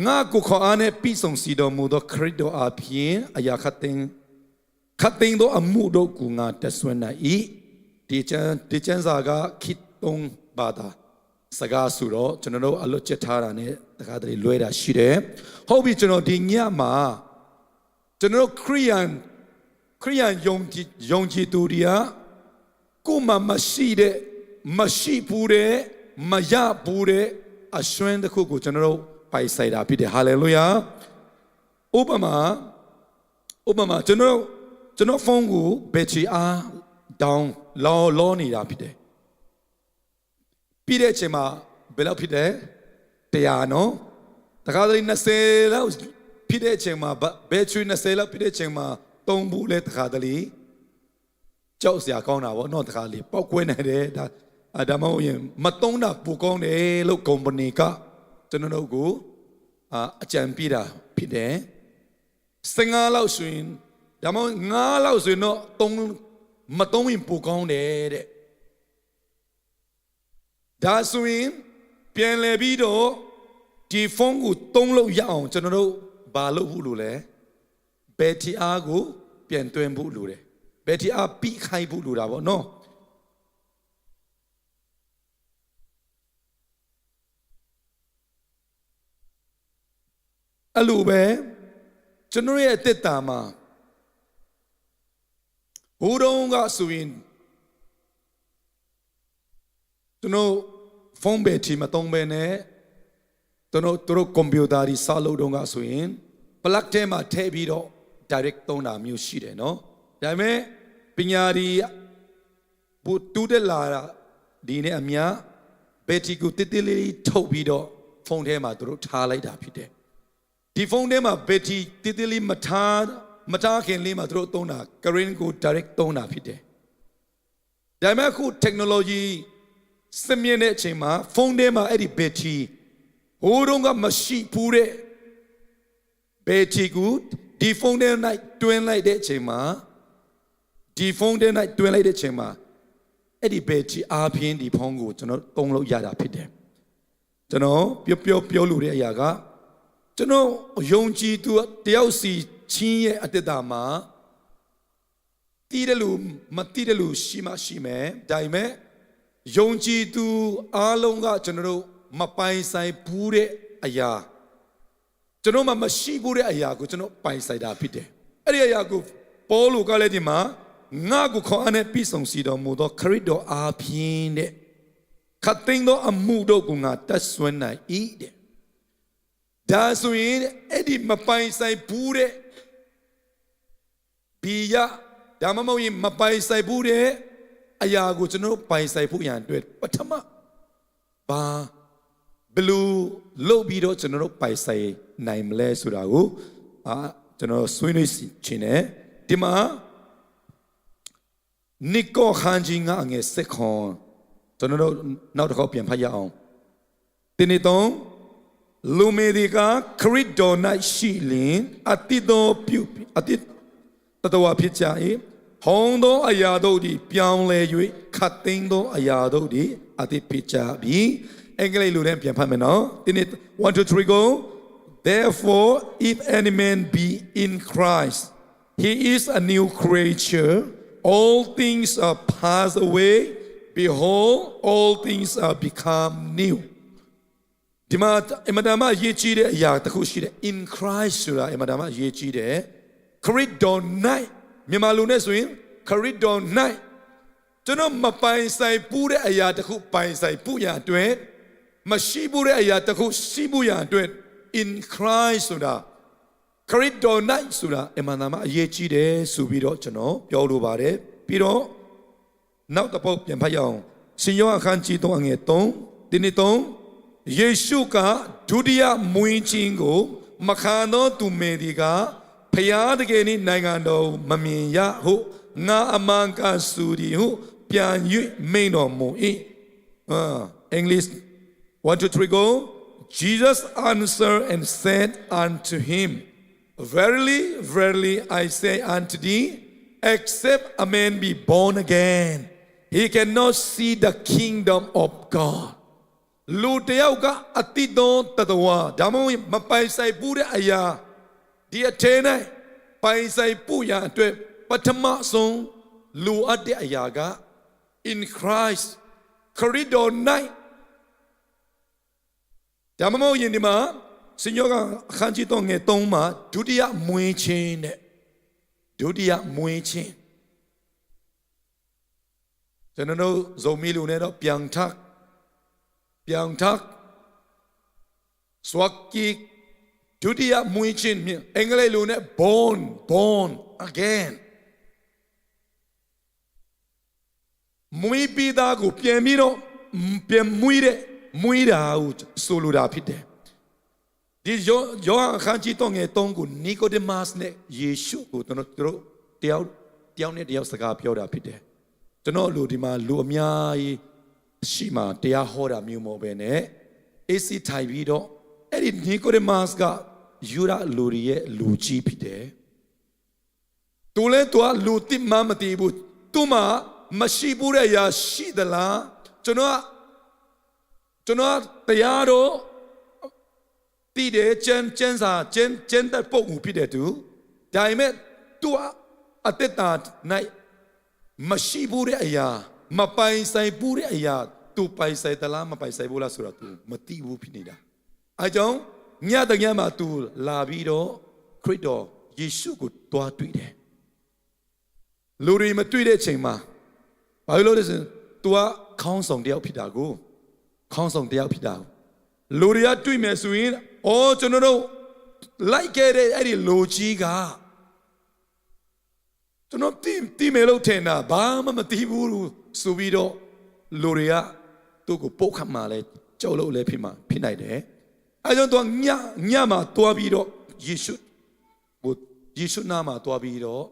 [SPEAKER 3] ငါကိုခွန်အားနဲ့ပြည့်စုံစီတော်မူသောခရစ်တော်အားဖြင့်အရာခတ်သိမ်းသောအမှုတို့ကိုငါတတ်ဆွမ်းနိုင်၏ဒီချမ်းစာကခိတုံးဘာသာစကားဆိုတော့ကျွန်တော်တို့အလွတ်ချက်ထားတာနဲ့တခါတလေလွဲတာရှိတယ်ဟုတ်ပြီကျွန်တော်ဒီညမှာကျွန်တော်ခရိယန်ယုံကြည်သူတွေကကိုယ်မှမရှိဘူးတဲ့မရဘူးတဲ့အရွှန်းတစ်ခုကိုကျွန်တော်တို့ပိုင်ဆိုင်တာဖြစ်တယ်ဟာလေလုယာဥပမာကျွန်တော်ဖုန်းကိုဘက်ထရီအားဒေါင်းလောနေတာဖြစ်တယ်ပြီးတဲ့အချိန်မှာဘယ်လောက်ဖြစ်တယ်100နော်တခါတလေ20လောက်ဖြစ်တဲ့အချိန်မှာဘက်ထရီ20လောက်ဖြစ်တဲ့အချိန်မှာ3ဘူးလဲတခါတလေကြောက်စရာကောင်းတာဗောနော်တခါလေပောက်ကွဲနေတယ်ဒါမှမဟုတ်ရင်မသုံးတာပူကောင်းတယ်လို့ကုမ္ပဏီကကျွန်တော်တို့ကိုအကြံပေးတာဖြစ်တယ်15လောက်ဆိုရင်ဒါမှမဟုတ်9လောက်ဆိုရင်တော့မသုံးရင်ပူကောင်းတယ်တဲ့ဒါဆိုရင်ပြန်လည်ပြီးတော့ဒီဖုန်းကိုသုံးလို့ရအောင်ကျွန်တော်တို့ဘာလုပ်ဖို့လိုလဲဘက်ထရီအားကိုပြန်တွင်းဖို့လိုတယ်ဘက်ထရီအားပြီးခိုင်းဖို့လိုတာပေါ့နော်အဲ့လိုပဲကျွန်တော်ရဲ့အသက်တာမှာဘိုးတော်ကဆိုရင်ကျွန်တော်ဖုန်းဘက်ထရီမသုံးဘဲနဲ့ကျွန်တော်ကွန်ပျူတာတွေစလုပ်တော့ကဆိုရင် plug ထဲမှာထည့်ပြီးတော့ direct သုံးတာမျိုးရှိတယ်နော်ဒါပေမဲ့ပညာဒီဘူတူးတက်လာတာဒီနဲ့အများဘက်ထရီကိုတိတိလေးထုတ်ပြီးတော့ဖုန်းထဲမှာတို့ထားလိုက်တာဖြစ်တယ်ဒီဖုန်းထဲမှာဘက်ထရီတိတိလေးမထားခင်လေးမှာတို့သုံးတာ current ကို direct သုံးတာဖြစ်တယ်ဒါပေမဲ့အခု technology စမြင်တဲ့အချိန်မှာဖုန်းထဲမှာအဲ့ဒီဘက်ထရီဟိုတုန်းကမရှိဘူးတဲ့ဘက်ထရီကိုဒီဖုန်းထဲ၌တွင်းလိုက်တဲ့အချိန်မှာအဲ့ဒီဘက်ထရီအားဖြင့်ဒီဖုန်းကိုကျွန်တော်သုံးလို့ရတာဖြစ်တယ်ကျွန်တော်ပြောလို့တဲ့အရာကကျွန်တော်ယုံကြည်သူတယောက်စီချင်းရဲ့အတ္တတာမှာတည်တယ်လို့မတည်တယ်လို့ရှိမယ်ဒါပေမဲ့ယုံကြည်သူအားလုံးကကျွန်တော်တို့မပိုင်ဆိုင်ဘူးတဲ့အရာကျွန်တော်မှမရှိဘူးတဲ့အရာကိုကျွန်တော်ပိုင်ဆိုင်တာဖြစ်တယ်အဲ့ဒီအရာကိုပေါလုကလည်းဒီမှာငါကိုခေါ်အနေပြီးဆုံးစီတော်မူသောခရစ်တော်အားဖြင့်တဲ့ခတ်သိမ်းသောအမှုတို့ကိုငါတတ်ဆွမ်းနိုင်၏တဲ့ဒါဆိုရင်အဲ့ဒီမပိုင်ဆိုင်ဘူးတဲ့ဘီယဒါမှမဟုတ်ရင်မပိုင်ဆိုင်ဘူးတဲ့အရာကိုကျွန်တော်ပိုင်ဆိုင်ဖို့ရန်အတွက်ပထမဘာဘလူးလုပ်ပြီးတော့ကျွန်တော်ပိုင်ဆိုင်နိုင်မလဲဆိုတာကိုကျွန်တော်ဆွေးနွေးခြင်းနဲ့ဒီမှာနိကောခန်းကြီးငါငယ်စက်ခွန်ကျွန်တော်နောက်တစ်ခေါက်ပြန်ဖတ်ရအောင်ဒီနေ့တော့လူမေဒီကခရစ်တော်၌ရှိလင်အတိတော်ပြုအတိတော်ဖြစ်ကြ၏ဟောင်းသောအရာတို့သည်ပြောင်းလဲ၍ခတ်သိမ်းသောအရာတို့သည်အတိဖြစ်ကြပြီအင်္ဂလိပ်လိုနဲ့ပြန်ဖတ်မယ်နော်ဒီနေ့1 2 3 go therefore if any man be in Christ he is a new creature all things are passed away behold all things are become new ဒီမှာအမဒါမရေးကြည့်တဲ့အရာတစ်ခုရှိတယ် in Christ ဆိုတာအမဒါမရေးကြည့်တယ်ခရစ်တော်၌မြန်မာလူနဲ့ဆိုရင်ခရစ်တော်၌ကျွန်တော်မပိုင်ဆိုင်ဘူးတဲ့အရာတစ်ခုပိုင်ဆိုင်ဖို့ရအတွက်မရှိဘူးတဲ့အရာတစ်ခုရှိဖို့ရအတွက် in Christ ဆိုတာခရစ်တော်၌ဆိုတာအမှန်တမ်းအရေးကြီးတယ်ဆိုပြီးတော့ကျွန်တော်ပြောလိုပါတယ်ပြီးတော့နောက်တစ်ပုဒ်ပြန်ဖတ်ရအောင်ရှင်ယောဟန်အခန်းကြီး3အငယ်3ဒီနေ့3ယေရှုကဒုတိယမွေးခြင်းကိုမခံသောသူမေဒီကဖျားတကယ်နိနိုင်ငံတော်မမြင်ရဟု ငါအမှန်ကန်စုသည်ဟုပြန်၍မိန်တော်မူ၏English 1 2 3 go Jesus answered and said unto him Verily verily I say unto thee except a man be born again he cannot see the kingdom of God လူတယောက်ကအတိတ်သောတတဝါဒါမှမဟုတ်မပိုင်ဆိုင်ဘူးတဲ့အရာဒီအထဲ၌ပိုင်ဆိုင်ဖို့ရအတွက်ပထမဆုံးလူအပ်တဲ့အရာက in Christ ခရစ်တော်၌ဒါမှမဟုတ်ယင်ဒီမှာစင်ယောကအခန်းကြီးတော့ငယ်3မှာဒုတိယမွေးခြင်းတဲ့ဒုတိယမွေးခြင်းကျွန်တော်တို့ဇုံမီလူနဲ့တော့ပြန်ထစဝကီဒုတိယမွေးခြင်းအင်္ဂလိပ်လိုနဲ့ born again မွေးပြီးသားကိုပြန်ပြီးတော့ပြန်မွေးတာကိုဆိုလိုတာဖြစ်တယ်ဒီယောဟန်အခန်းကြီးတော့ငယ်3ကိုနီကိုဒီမတ်နဲ့ယေရှုကိုတို့တယောက်နဲ့တယောက်စကားပြောတာဖြစ်တယ်ကျွန်တော်လူဒီမှာလူအများကြီးရှိမှတရားဟောတာမျိုးမဟုတ်ပဲနဲ့အေးစီထိုင်ပြီးတော့အဲ့ဒီနီကိုဒီမတ်ကယူရာလူရဲ့လူကြီးဖြစ်တယ်သူလည်းသူကလူတိမမတည်ဘူးသူမှမရှိဘူးတဲ့ရာရှိသလားကျွန်တော်တရားတော့တည်တယ်ကျန်းစာကျန်းတဲ့ပုံမှုဖြစ်တယ်သူဒါပေမဲ့သူအသက်တာ၌မရှိဘူးတဲ့အရာမပိုင်ဆိုင်ဘူးတဲ့အရာသူပိုင်ဆိုင်သလားမပိုင်ဆိုင်ဘူးလားဆိုတော့သူမသိဘူးဖြစ်နေတာအဲကြောင့်ညတကယ်မှသူလာပြီးတော့ခရစ်တော်ယေရှုကိုတွားတွေ့တယ်လူတွေမတွေ့တဲ့အချိန်မှာဘာလို့လဲဆိုရင်သူကခေါင်းဆောင်တယောက်ဖြစ်တာကိုလူတွေကတွေ့မယ်ဆိုရင်ကျွန်တော်တို့လိုက်ခဲ့တဲ့အဲ့ဒီလူကြီးကကျွန်တော်တီးမယ်လို့ထင်တာဘာမှမတီးဘူးဆိုပြီးတော့လူတွေကသူ့ကိုပုတ်ခတ်မှလဲကြောက်လို့လဲဖြစ်နိုင်တယ်အဲကြောင့်သူကညမှာတွားပြီးတော့ယေရှုနာမှာတွားပြီးတော့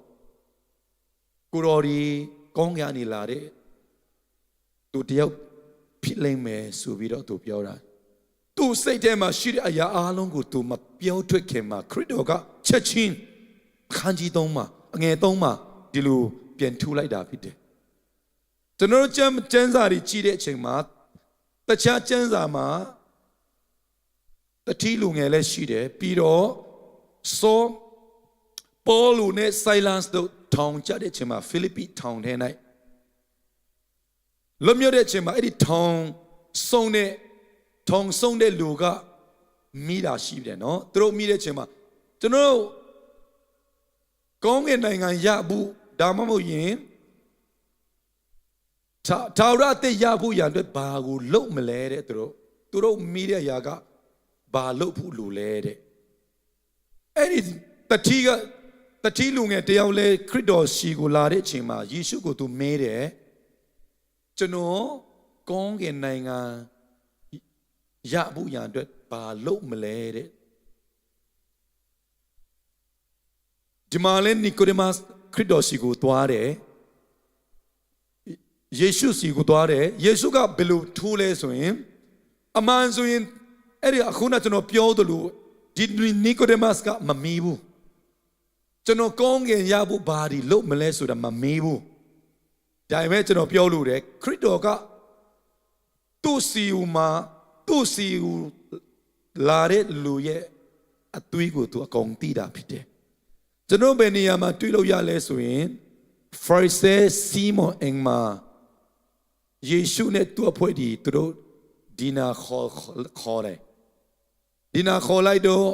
[SPEAKER 3] ကိုတော်ဒီကောင်းကင်ကနေလာတဲ့သူတယောက်ဖြစ်လိမ့်မယ်ဆိုပြီးတော့သူပြောတာသူစိတ်ထဲမှာရှိတဲ့အရာအားလုံးကိုသူမပြောထွက်ခင်မှာခရစ်တော်ကချက်ချင်းခန်းကြီး3မှာအငယ်3မှာဒီလိုပြန်ထူလိုက်တာဖြစ်တယ်ကျွန်တော်ကျမ်းစာတွေကြည့်တဲ့အချိန်မှာတခြားကျမ်းစာမှာတတိလူငယ်လည်းရှိတယ်ပြီးတော့ပေါလုနဲ့ဆိုင်လန်စ်တို့ထောင်ကြတဲ့အချိန်မှာဖိလိပ္ပိထောင်ထဲ၌လွတ်မြောက်တဲ့အချိန်မှာအဲ့ဒီထောင်ဆုံးတဲ့လူကမိတာရှိတယ်နော်သူတို့မိတဲ့အချိန်မှာကျွန်တော်တို့ကောင်းကင်နိုင်ငံရဖို့ဒါမှမဟုတ်ရင်ထာဝရအသက်ရဖို့ရန်အတွက်ဘာကိုလုပ်မလဲတဲ့သူတို့မိတဲ့အရာကဘာလုပ်ဖို့လိုလဲတဲ့အဲ့ဒီတတိလူငယ်တယောက်လဲခရစ်တော်ရှီကိုလာတဲ့အချိန်မှာယေရှုကိုသူမဲတယ်ကျွန်တော်ကောင်းကင်နိုင်ငံရဖို့ရန်အတွက်ဘာလုပ်မလဲတဲ့ဒီမှာလဲနီကိုဒီမတ်ခရစ်တော်ရှီကိုသွားတယ်ယေရှုစီကိုသွားတယ်ယေရှုကဘယ်လိုထိုးလဲဆိုရင်အမှန်ဆိုရင်အဲ့ဒီအခုနကျွန်တော်ပြောသလိုဒီနီကိုဒီမတ်ကမမီးဘူးကျွန်တော်ကောင်းကင်ရဖို့ဘာဒီလုပ်မလဲဆိုတာမမီးဘူးဒါပေမဲ့ကျွန်တော်ပြောလို့တယ်ခရစ်တော်ကသူ့စီကိုလာတဲ့လူရဲ့အသွေးကိုသူအကုန်သိတာဖြစ်တယ်ကျွန်တော်ဘယ်နေရာမှာတွေ့လို့ရလဲဆိုရင် Pharisee Simon အင်မာယေရှုနဲ့သူ့အဖွဲ့ဒီသူတို့ဒီနာခေါ်တယ်ဒီနာခေါ်လိုက်တော့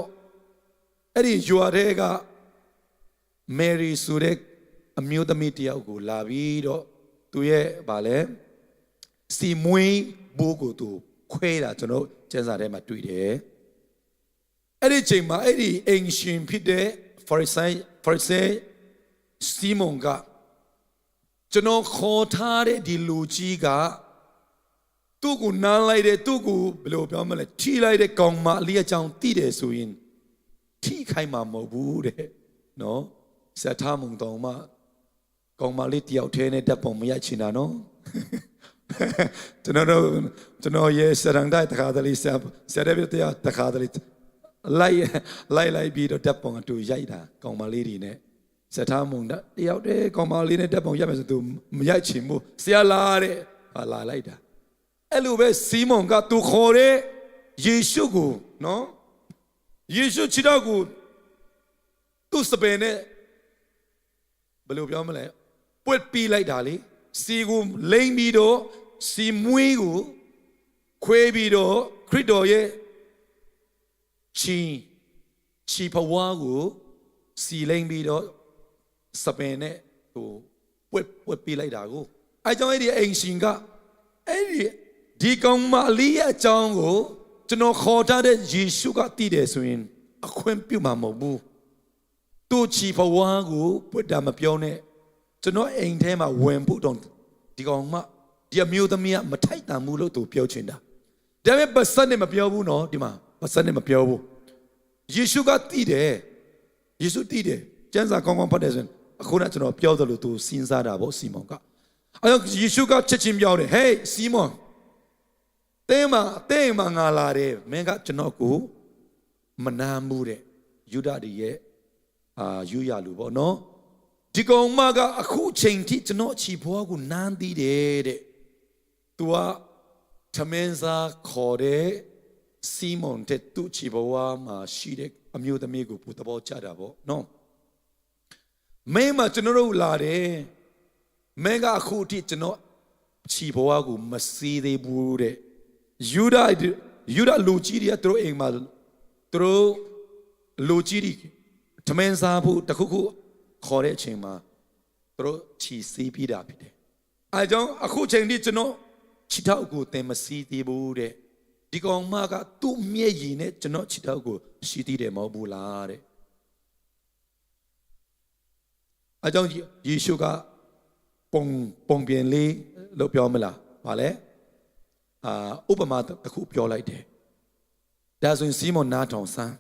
[SPEAKER 3] အဲ့ဒီယူရဲကမယ်ရီဆိုတဲ့အမျိုးသမီးတယောက်ကိုလာပြီးတော့သူရဲ့ဗာလဲစီမွေးဘိုးကိုသူခွဲတာကျွန်တော်ကျမ်းစာထဲမှာတွေ့တယ်အဲ့ဒီချိန်မှာအဲ့ဒီအင်ရှင်ဖြစ်တဲ့ Pharisee Simon ကကျွန်တော်ခေါ်ထားတဲ့ဒီလူကြီးကသူ့ကိုနမ်းလိုက်တဲ့သူ့ကိုဘယ်လိုပြောမလဲထိလိုက်တဲ့ကောင်မအလေးအကြောင်းသိတယ်ဆိုရင်ထိခိုက်မှာမဟုတ်ဘူးတဲ့နော်စက်ထားမုံတော်မှာ ကောင်းမလေးတယောက်ထဲနဲ့ဓာတ်ပုံမရိုက်ချင်တာနော်ကျွန်တော်ရဲ့စရန်တိုင်းတခါတလေဆရာတဲ့တရားတခါတလေလိုက်ပြီးတော့ဓာတ်ပုံအတူရိုက်တာကောင်းမလေးတွေနဲ့စထားမုံတယောက်တည်းကောင်းမလေးနဲ့ဓာတ်ပုံရိုက်မယ်ဆိုသူမရိုက်ချင်ဘူးဆရာလာတဲ့လာလိုက်တာအဲ့လိုပဲစီမွန်ကသူခေါ်တဲ့ယေရှုကိုနော်ယေရှုခြေထောက်ကိုသူ့စပယ်နဲ့ဘယ်လိုပြောမလဲပွက်ပြီးလိုက်တာလေစီကိုလိမ့်ပြီးတော့စီမွေးကိုခွဲပြီးတော့ခရစ်တော်ရဲ့ချီဖွားကိုစီလိမ့်ပြီးတော့စပယ်နဲ့ဟိုပွက်ပြီးလိုက်တာကိုအဲကြောင့်အဲ့ဒီအိမ်ရှင်ကအဲ့ဒီကောင်မလေးရဲ့အကြောင်းကိုကျွန်တော်ခေါ်ထားတဲ့ယေရှုကတည်တယ်ဆိုရင်အခွင့်ပြုမှာမဟုတ်ဘူးသူ့ချီဖွားကိုပွက်တာမပြောနဲ့ကျွန်တော်အိမ်ထဲမှာဝင်ဖို့တော့ဒီကောင်မဒီအမျိုးသမီးကမထိုက်တန်ဘူးလို့သူပြောချင်တာဒါပေမဲ့ပတ်စံနဲ့မပြောဘူးနော်ဒီမှာပတ်စံနဲ့မပြောဘူးယေရှုကတည်တယ်ယေရှုတည်တယ်ကျမ်းစာကောင်းကောင်းဖတ်တယ်ဆိုရင်အခုနကျွန်တော်ပြောသလိုသူစဉ်းစားတာပေါ့စီမွန်ကအဲတော့ယေရှုကချက်ချင်းပြောတယ်ဟေးစီမွန်တင်းမငါလာတယ်မင်းကကျွန်တော်ကိုမနာမှုတဲ့ယူဒတွေရဲ့ယူရလူပေါ့နော်ဒီကောင်မကအခုချိန်ထိကျွန်တော်ချီဖွားကိုနမ်းသေးတယ်တဲ့သူကထမင်းစားခေါ်တဲ့စီမွန်တဲ့သူ့ချီဖွားမှာရှိတဲ့အမျိုးသမီးကိုပူသဘောကျတာပေါ့နော်မင်းမကျွန်တော်တို့လာတယ်မင်းကအခုထိကျွန်တော်ချီဖွားကိုမစီးသေးဘူးတဲ့ယူဒလူကြီးတွေကသူတို့အိမ်မှာသူတို့လူကြီးတွေထမင်းစားဖို့တခုခုခေါ်တဲ့အချိန်မှာသူတို့ချီစီးပြီးတာဖြစ်တယ်။အဲကြောင့်အခုချိန်ထိကျွန်တော်ခြေထောက်ကိုတင်မစီးသေးဘူးတဲ့ဒီကောင်မကသူ့မျက်ရည်နဲ့ကျွန်တော်ခြေထောက်ကိုစီးသေးတယ်မဟုတ်ဘူးလားတဲ့။အဲကြောင့်ယေရှုကပုံပြင်လေးလို့ပြောမလား။ဘာလဲ။ဥပမာတစ်ခုပြောလိုက်တယ်။ဒါဆိုရင်စီမွန်နားထောင်စမ်း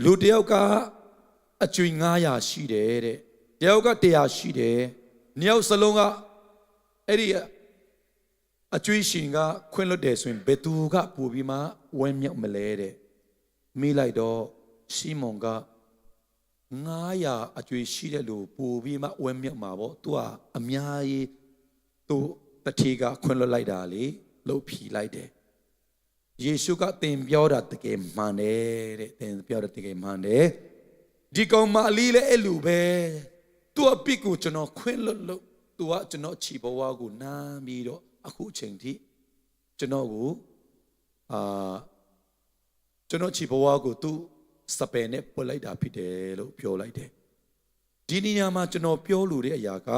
[SPEAKER 3] လူတယောက်ကအကျွေ900ရှိတယ်တဲ့တယောက်က100ရှိတယ်နှစ်ယောက်စလုံးကအဲ့ဒီအကျွေရှင်ကခွင့်လွတ်တယ်ဆိုရင်ဘယ်သူကပို့ပြီးမှဝမ်းမြောက်မလဲတဲ့မိလိုက်တော့စီမွန်က900အကျွေရှိတဲ့လူပို့ပြီးမှဝမ်းမြောက်မှာပေါ့သူကအများကြီးသူတတိကခွင့်လွတ်လိုက်တာလေလှုပ်ဖြီလိုက်တယ်ယေရှုကသင်ပြောတာတကယ်မှန်တယ်တဲ့သင်ပြောတာတကယ်မှန်တယ်ဒီကောင်မလေးလည်းအဲ့လိုပဲသူ့အပြစ်ကိုကျွန်တော်ခွင့်လွတ်လို့သူကကျွန်တော်ခြေဘဝကိုနားပြီးတော့အခုချိန်ထိကျွန်တော်ကိုကျွန်တော်ခြေဘဝကိုသူစပယ်နဲ့ပွက်လိုက်တာဖြစ်တယ်လို့ပြောလိုက်တယ်ဒီနေရာမှာကျွန်တော်ပြောလို့တဲ့အရာက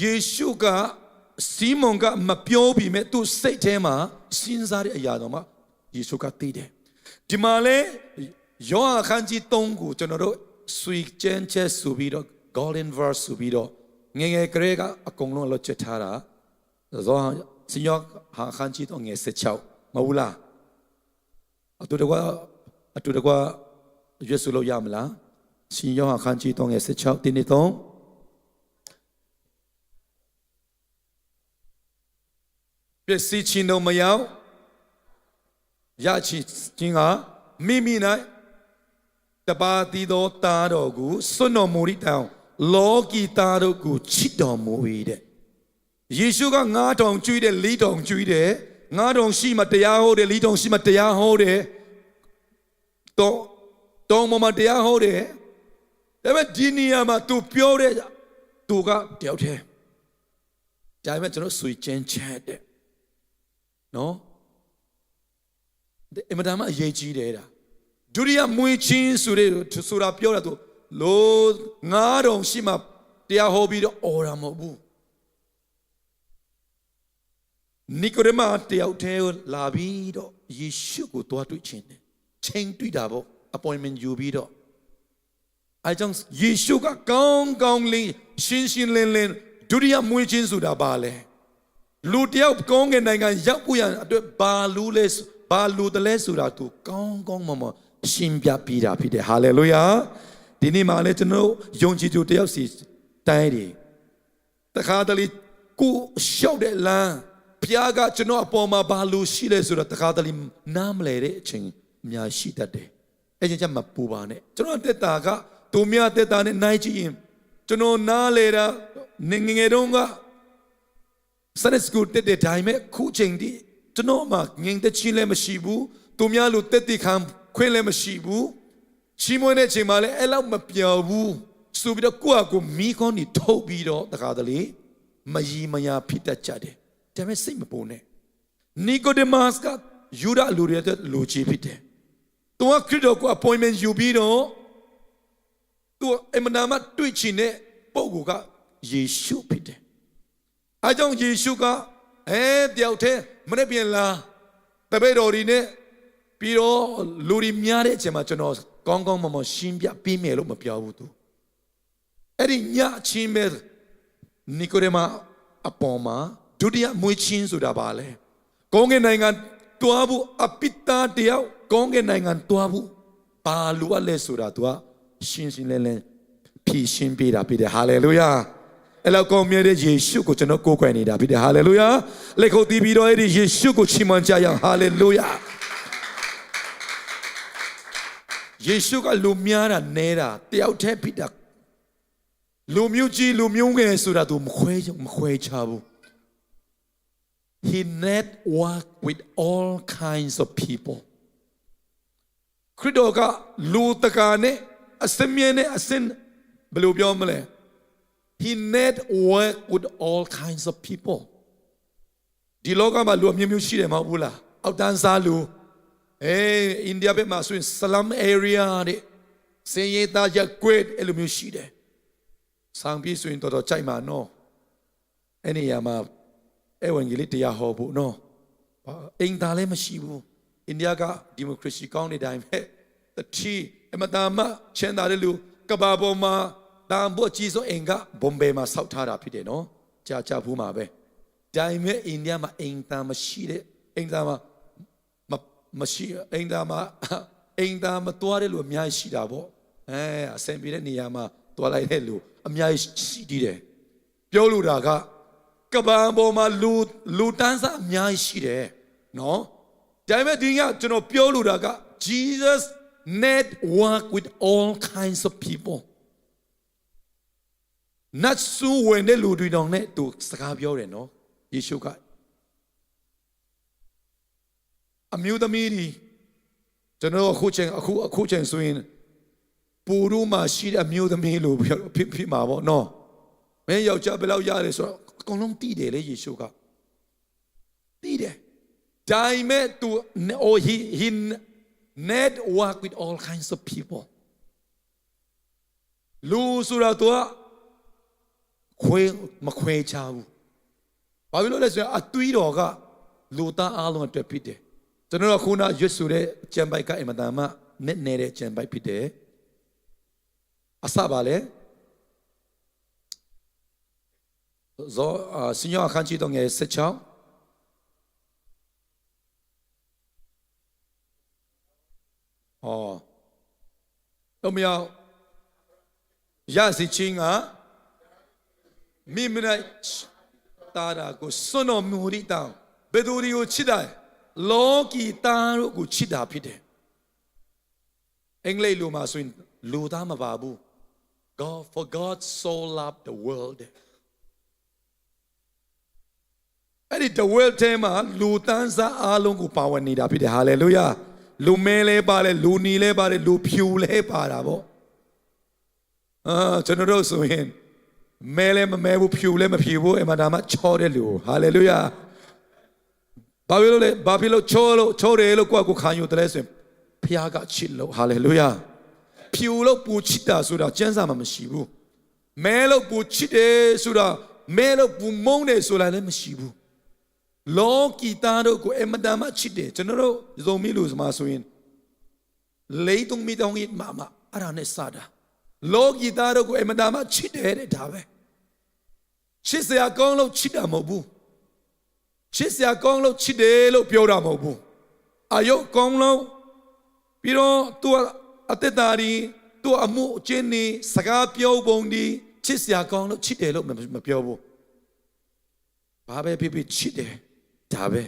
[SPEAKER 3] ယေရှုကစီမွန်ကမပြောပြီးမဲ့သူ့စိတ်ထဲမှာစဉ်းစားတဲ့အရာတော့မှယေရှုကသိတယ်ဒီမှာလဲယောဟန်ခန်းကြီး3ကိုကျွန်တော်တို့ဆွေကျန်းချက်ဆိုပြီးတော့ golden verse ဆိုပြီးတော့ငယ်ကလေးကအကုန်လုံးလောက်ချက်ထားတာယောဟန်ခန်းကြီးတော့ငယ်16မဟုတ်လားအတူတကွယေရှုလို့ရမလားရှင်ယောဟန်ခန်းကြီးတော့ငယ်16တင်းနေတော့ပစ္စည်းချင်းတို့မရောက်ရချင်ခြင်းကမိမိ၌တပါတီသောသားတော်ကိုစွန့်တော်မူ၏တောင်လောကီသားတို့ကိုချစ်တော်မူ၏တဲ့ယေရှုက9000ကျွေးတယ်4000ကျွေးတယ်9000ရှိမှတရားဟောတယ်4000ရှိမှတရားဟောတယ်တောင်းမတရားဟောတယ်ဒါပေမဲ့ဒီနေရာမှာသူပြောတဲ့သူကတယောက်တည်းဒါပေမဲ့ကျွန်တော်ဆွေချင်းချက်တဲ့နော်အမတမအရေးကြီးတယ်ဒါဒုတိယမွေးချင်းဆိုတာပြောတာသူလို့9000ရှိမှတရားဟောပြီးတော့အော်တာမဟုတ်ဘူးနီကိုဒေမတယောက်တည်းလာပြီးတော့ယေရှုကိုတွားတွေ့ခြင်းတယ်ချိန်တွေ့တာပေါ့ appointment ယူပြီးတော့အဲကြောင့်ယေရှုကကောင်းလေးရှင်းလင်းဒုတိယမွေးချင်းဆိုတာဘာလဲလူတယောက်ကောင်းကင်နိုင်ငံရောက်ဖို့ရအတွက်ဘာလူတလဲဆိုတာသူကောင်းမရှင်းပြပြီးတာဖြစ်တယ်ဟာလေလုယာဒီနေ့မှာလည်းကျွန်တော်ယုံကြည်သူတယောက်စီ တိုင်းတခါတလေကိုရှောက်တဲ့လမ်းဖျားကကျွန်တော်အပေါ်မှာဘာလို့ရှိလဲဆိုတော့တခါတလေနားမလဲတဲ့အချိန်အများရှိတတ်တယ်အဲ့ကြောင့်မပူပါနဲ့ကျွန်တော်တက်တာကသူများတက်တာနဲ့နိုင်ကြည့်ရင်ကျွန်တော်နားလေတာငငယ်တုန်းကစနစ်စကူတက်တဲ့တိုင်းမဲ့ခုချိန်ဒီကျွန်တော်မှငင်တဲ့ချင်းလည်းမရှိဘူးသူများလိုတက်တိခံခွင့်လည်းမရှိဘူးချီးမွမ်းတဲ့ချိန်မှာလည်းအဲ့လောက်မပြောင်းဘူးဆိုပြီးတော့ကိုယ့်အကိုမိခွန်းနေထုတ်ပြီးတော့တခါတလေမယီမယာဖြစ်တတ်ကြတယ်ဒါပေမဲ့စိတ်မပူနဲ့နီကိုဒီမတ်ကယူဒလူတွေတဲ့လူကြီးဖြစ်တယ်သူကခရစ်တော်ကို appointment ယူပြီးတော့သူအမနာမတွေ့ချင်တဲ့ပုဂ္ဂိုလ်ကယေရှုဖြစ်တယ်အဲကြောင့်ယေရှုကတယောက်တည်းမနေ့ပြန်လာတပည့်တော်တွေနဲ့ပြီးတော့လူတွေများတဲ့အချိန်မှာကျွန်တော်ကောင်းကောင်းမွန်မွန်ရှင်းပြပေးမယ်လို့မပြောဘူးသူအဲ့ဒီညချင်းမဲ့နီကိုဒေမအပေါ်မှာဒုတိယမွေးချင်းဆိုတာပါလေကောင်းကင်နိုင်ငံတွားဖို့အပိတာတယောက်ကောင်းကင်နိုင်ငံတွားဖို့ဘာလို့လဲဆိုတာသူကရှင်းရှင်းလင်းလင်းဖြည့်ရှင်းပေးတာဖြစ်တယ်ဟာလေလုယာအဲ့လောက်ကောင်းမြတ်တဲ့ယေရှုကိုကျွန်တော်ကိုးကွယ်နေတာဖြစ်တယ်ဟာလေလုယာလက်ခုပ်တီးပြီးတော့အဲ့ဒီယေရှုကိုချီးမွမ်းကြရအောင်ဟာလေလုယာယေရှုကလူများတာနေတာတယောက်တည်းဖြစ်တာလူမျိုးကြီးလူမျိုးငယ်ဆိုတာသူမခွဲခြားဘူး He networked with all kinds of people ခရစ်တော်ကလူတကာနဲ့အစမြဲနဲ့အစင်ဘယ်လိုပြောမလဲ He networked with all kinds of people ဒီလောကမှာလူအမျိုးမျိုးရှိတယ်မဟုတ်ဘူးလားအောက်တန်းစားလူအိန္ဒိယဘက်မှာဆိုရင် slum area တဲ့စင်ရသားရက်ကွက်အဲ့လိုမျိုးရှိတယ်ဆောင်ပြီးဆိုရင်တော်တော်ကြိုက်မှာနော်အဲ့နေရာမှာဧဝံဂေလိတရားဟောဖို့နော်အိမ်သားလည်းမရှိဘူးအိန္ဒိယကဒီမိုကရေစီကောင်းနေတိုင်းပဲတတိအမတာမချမ်းသာတဲ့လူကဘာပေါ်မှာတန်ဖို့ကြီးစိုးအိမ်ကဘုံဘေမှာဆောက်ထားတာဖြစ်တယ်နော်ကြာဘူးမှာပဲဒါပေမဲ့အိန္ဒိယမှာအိမ်သားမရှိတဲ့အိမ်သားမှာမရှိအိမ်သားမှာတွားတဲ့လူအများကြီးရှိတာပေါ့အစင်ပြတဲ့နေရာမှာတွားလိုက်တဲ့လူအများကြီးရှိသေးတယ်ပြောလို့တာကကဘာပေါ်မှာလူတန်းစားအများကြီးရှိတယ်နော်ဒါပေမဲ့ဒီကကျွန်တော်ပြောလို့တာက Jesus network with all kinds of people နတ်ဆူဝင်တဲ့လူတွေတောင်နဲ့သူစကားပြောတယ်နော်ယေရှုကအမျိုးသမီးတွေကျွန်တော်အခုချိန်ဆိုရင်ပူရူမှာရှိတဲ့အမျိုးသမီးလို့ဖြစ်မှာပေါ့နော်မင်းယောက်ျားဘယ်လောက်ရတယ်ဆိုတော့အကုန်လုံးသိတယ်လေယေရှုကသိတယ်ဒါပေမဲ့သူ he network with all kinds of people လူဆိုတာသူကမခွဲခြားဘူးဘာဖြစ်လို့လဲဆိုတော့အသွေးတော်ကလူသားအားလုံးအတွက်ဖြစ်တယ်ကျွန်တော်ခုနရွတ်ဆိုတဲ့ကျမ်းပိုက်ကအင်မတန်မှနဲ့နေတဲ့ကျမ်းပိုက်ဖြစ်တယ်အစပါလေဇောစညအခန်းကြီးတော့ငယ်16တော့မြောက်ရစီချင်းကမိမနိုင်တာရာကိုစွန့်တော်မူရတောင်ဘယ်သူတွေကိုချစ်တယ်လောကီသားတို့ကိုချစ်တာဖြစ်တယ်အင်္ဂလိပ်လိုမှာဆိုရင်လူသားမပါဘူး for God so loved the world အဲ့ဒီ the world ထဲမှာလူတန်းစားအားလုံးကိုပါဝင်နေတာဖြစ်တယ် hallelujah လူမဲလဲပါတယ်လူနီလဲပါတယ်လူဖြူလဲပါတာပေါ့ကျွန်တော်တို့ဆိုရင်မဲလဲမမဲဘူးဖြူလဲမဖြူဘူးအမှန်တမ်းချောတဲ့လူ hallelujahဘာဖြစ်လို့ချောတယ်လို့ကိုယ့်ကိုခံယူတယ်ဆိုရင်ဖခင်ကချစ်လို့ဟာလေလုယာဖြူလို့ပူချစ်တာဆိုတာကျမ်းစာမှာမရှိဘူးမဲလို့ပူချစ်တယ်ဆိုတာမဲလို့ပူမုန်းတယ်ဆိုတာလည်းမရှိဘူးလောကီသားတို့ကိုအမတန်မှချစ်တယ်ကျွန်တော်တို့ဇုံမီလူစမှာဆိုရင်လေးတုံမီတောင်းကြီးမအဲ့ဒါနဲ့စတာလောကီသားတို့ကိုအမတန်မှချစ်တယ်တဲ့ဒါပဲချစ်စရာကောင်းလို့ချစ်တာမဟုတ်ဘူးချစ်စရာကောင်းလို့ချစ်တယ်လို့ပြောတာမဟုတ်ဘူးအာယုကောင်းလို့ပြီးတော့သူအသက်တာဒီသူအမှုအကျင့်ဒီစကားပြောပုံဒီ ချစ်စရာကောင်းလို့ချစ်တယ်လို့မပြောဘူးဘာပဲဖြစ်ဖြစ်ချစ်တယ်ဒါပဲ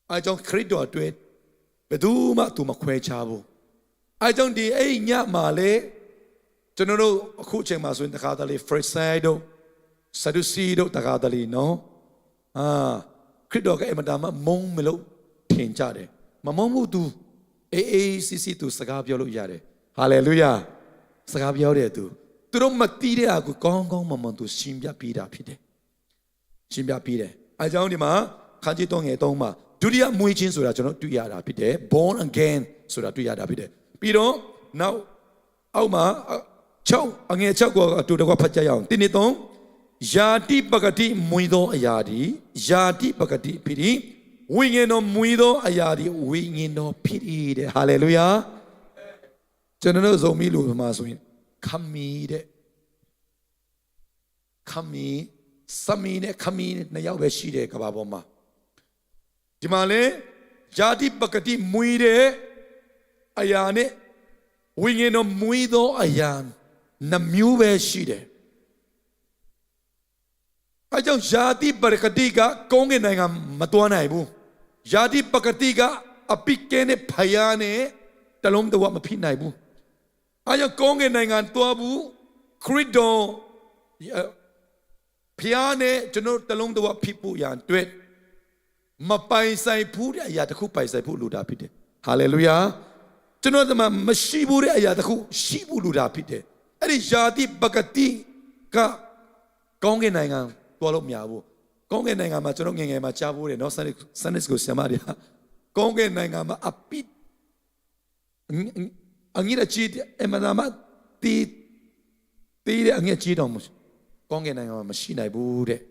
[SPEAKER 3] အဲကြောင့်ခရစ်တော်အတွက်ဘယ်သူမှသူမခွဲခြားဘူးအဲကြောင့်ဒီအဲ့ညမှာလေကျွန်တော်တို့အခုချိန်မှာဆိုရင်တခါတလေ Pharisee တို့ Sadducee တို့တခါတလေနော်ခရစ်တော်ကအမတားမမုန်းမလို့ထင်ကြတယ်မမုန်းဘူးသူအေးစီသူစကားပြောလို့ရတယ်ဟာလေလုယာစကားပြောတယ်သူတို့မတီးတဲ့အကူကောင်းကောင်းမမသူရှင်းပြပြီးတာဖြစ်တယ်ရှင်းပြပြီးတယ်အဲကြောင့်ဒီမှာခန်းကြီး3ငယ်3မှာဒုတိယမွေးခြင်းဆိုတာကျွန်တော်တွေ့ရတာဖြစ်တယ် born again ဆိုတာတွေ့ရတာဖြစ်တယ်ပြီးတော့နောက်အောက်မှာ6အငယ်6ကိုအတူတကွဖတ်ကြရအောင်ဒီနေ့3ယာတိပဂတိမွေသောအရာဒီယာတိပဂတိဖြစ်သည်ဝိညာဉ်တော်မွေသောအရာဒီဝိညာဉ်တော်ဖြစ်၏တဲ့ဟာလေလုယာကျွန်တော်တို့ဇုံမီလို့မှာဆိုရင်ခမီတဲ့ခမီစမီနဲ့ခမီနှစ်ယောက်ပဲရှိတယ်ကဘာပေါ်မှာဒီမှာလေဇာတိပကတိမွေတဲ့အရာနဲ့ဝိညာဉ်တော်မွေသောအရာနှမျိုးပဲရှိတယ်အဲကြောင့်ဇာတိပကတိကကောင်းကင်နိုင်ငံမတွားနိုင်ဘူးဇာတိပကတိကအပိကဲနဲ့ဖယားနဲ့တလုံးတဝမဖြစ်နိုင်ဘူးအဲကြောင့်ကောင်းကင်နိုင်ငံတွားဘူးခရစ်တော်ဖယားနဲ့ကျွန်တော်တလုံးတဝဖြစ်ဖို့ရန်အတွက်မပိုင်ဆိုင်ဘူးတဲ့အရာတစ်ခုပိုင်ဆိုင်ဖို့လိုတာဖြစ်တယ်ဟာလေလုယာကျွန်တော်တို့မရှိဘူးတဲ့အရာတစ်ခုရှိဖို့လိုတာဖြစ်တယ်အဲ့ဒီယာတိပကတိကကောင်းကင်နိုင်ငံတွားလို့မရဘူးကောင်းကင်နိုင်ငံမှာကျွန်တော်ငယ်ငယ်မှာကြားဖို့တယ်နော်စနစ်ကိုဆရာမတွေကောင်းကင်နိုင်ငံမှာအပိအငိရချီအမနာမတီတဲ့အငိရချီတော့ကောင်းကင်နိုင်ငံမှာမရှိနိုင်ဘူးတဲ့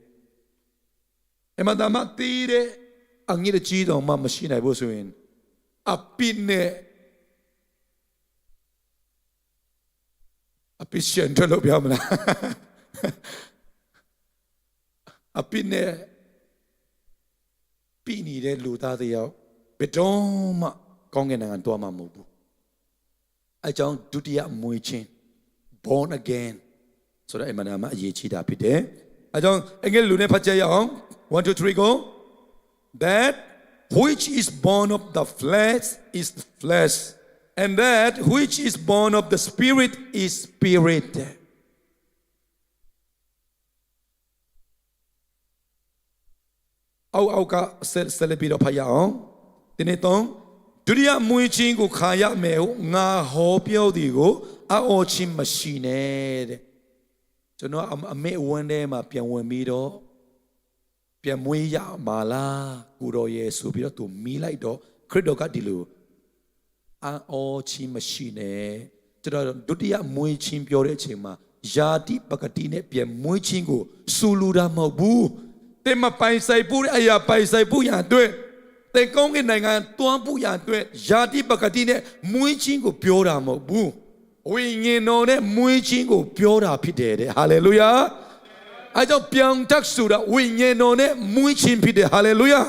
[SPEAKER 3] အမနာမတီတဲ့အငိရချီတော့မှမရှိနိုင်ဘူးဆိုရင်အပိနဲ့အပိရှင်တယ်လို့ပြောမလားအပိနဲ့ပြီးနေတဲ့လူသားတွေရောက်ဘယ်တော့မှကောင်းကင်နိုင်ငံတွားမှာမဟုတ်ဘူးအဲကြောင့်ဒုတိယမွေးခြင်း born again ဆိုတော့အမှန်တမ်းအရေးကြီးတာဖြစ်တယ်အဲကြောင့်အင်္ဂလိပ်လူနဲ့ဖတ်ကြရအောင်1 2 3 go that which is born of the flesh is flesh and that which is born of the spirit is spiritအောက်ကဆက်လက်ပြီးတော့ဖတ်ရအောင်ဒီနေ့တော့ဒုတိယမွေးခြင်းကိုခါရမယ်ဟုငါဟောပြောသည်ကိုအော်ချင်းမရှိနဲ့တဲ့ကျွန်တော်အမေဝန်းထဲမှာပြန်ဝင်ပြီးတော့ပြန်မွေးရမှာလားကိုတော်ရဲ့ဆိုပြီးတော့သူမီးလိုက်တော့ခရစ်တော်ကဒီလိုအော်ချင်းမရှိနဲ့ကျွန်တော်ဒုတိယမွေးခြင်းပြောတဲ့အချိန်မှာယာတိပကတိနဲ့ပြန်မွေးခြင်းကိုစူလူတာမဟုတ်ဘူးတင်မပိုင်ဆိုင်ဖို့အရာပိုင်ဆိုင်ဖို့ရန်အတွက်တင်ကောင်းကင်နိုင်ငံတွန်းဖို့ရန်အတွက်ယာတိပကတိနဲ့မွေးခြင်းကိုပြောတာမဟုတ်ဘူးဝိညာဉ်တော်နဲ့မွေးခြင်းကိုပြောတာဖြစ်တယ်တဲ့ဟာလေလုယာအဲကြောင့်ပြောင်းတက်ဆိုတာဝိညာဉ်တော်နဲ့မွေးခြင်းဖြစ်တယ်ဟာလေလုယာ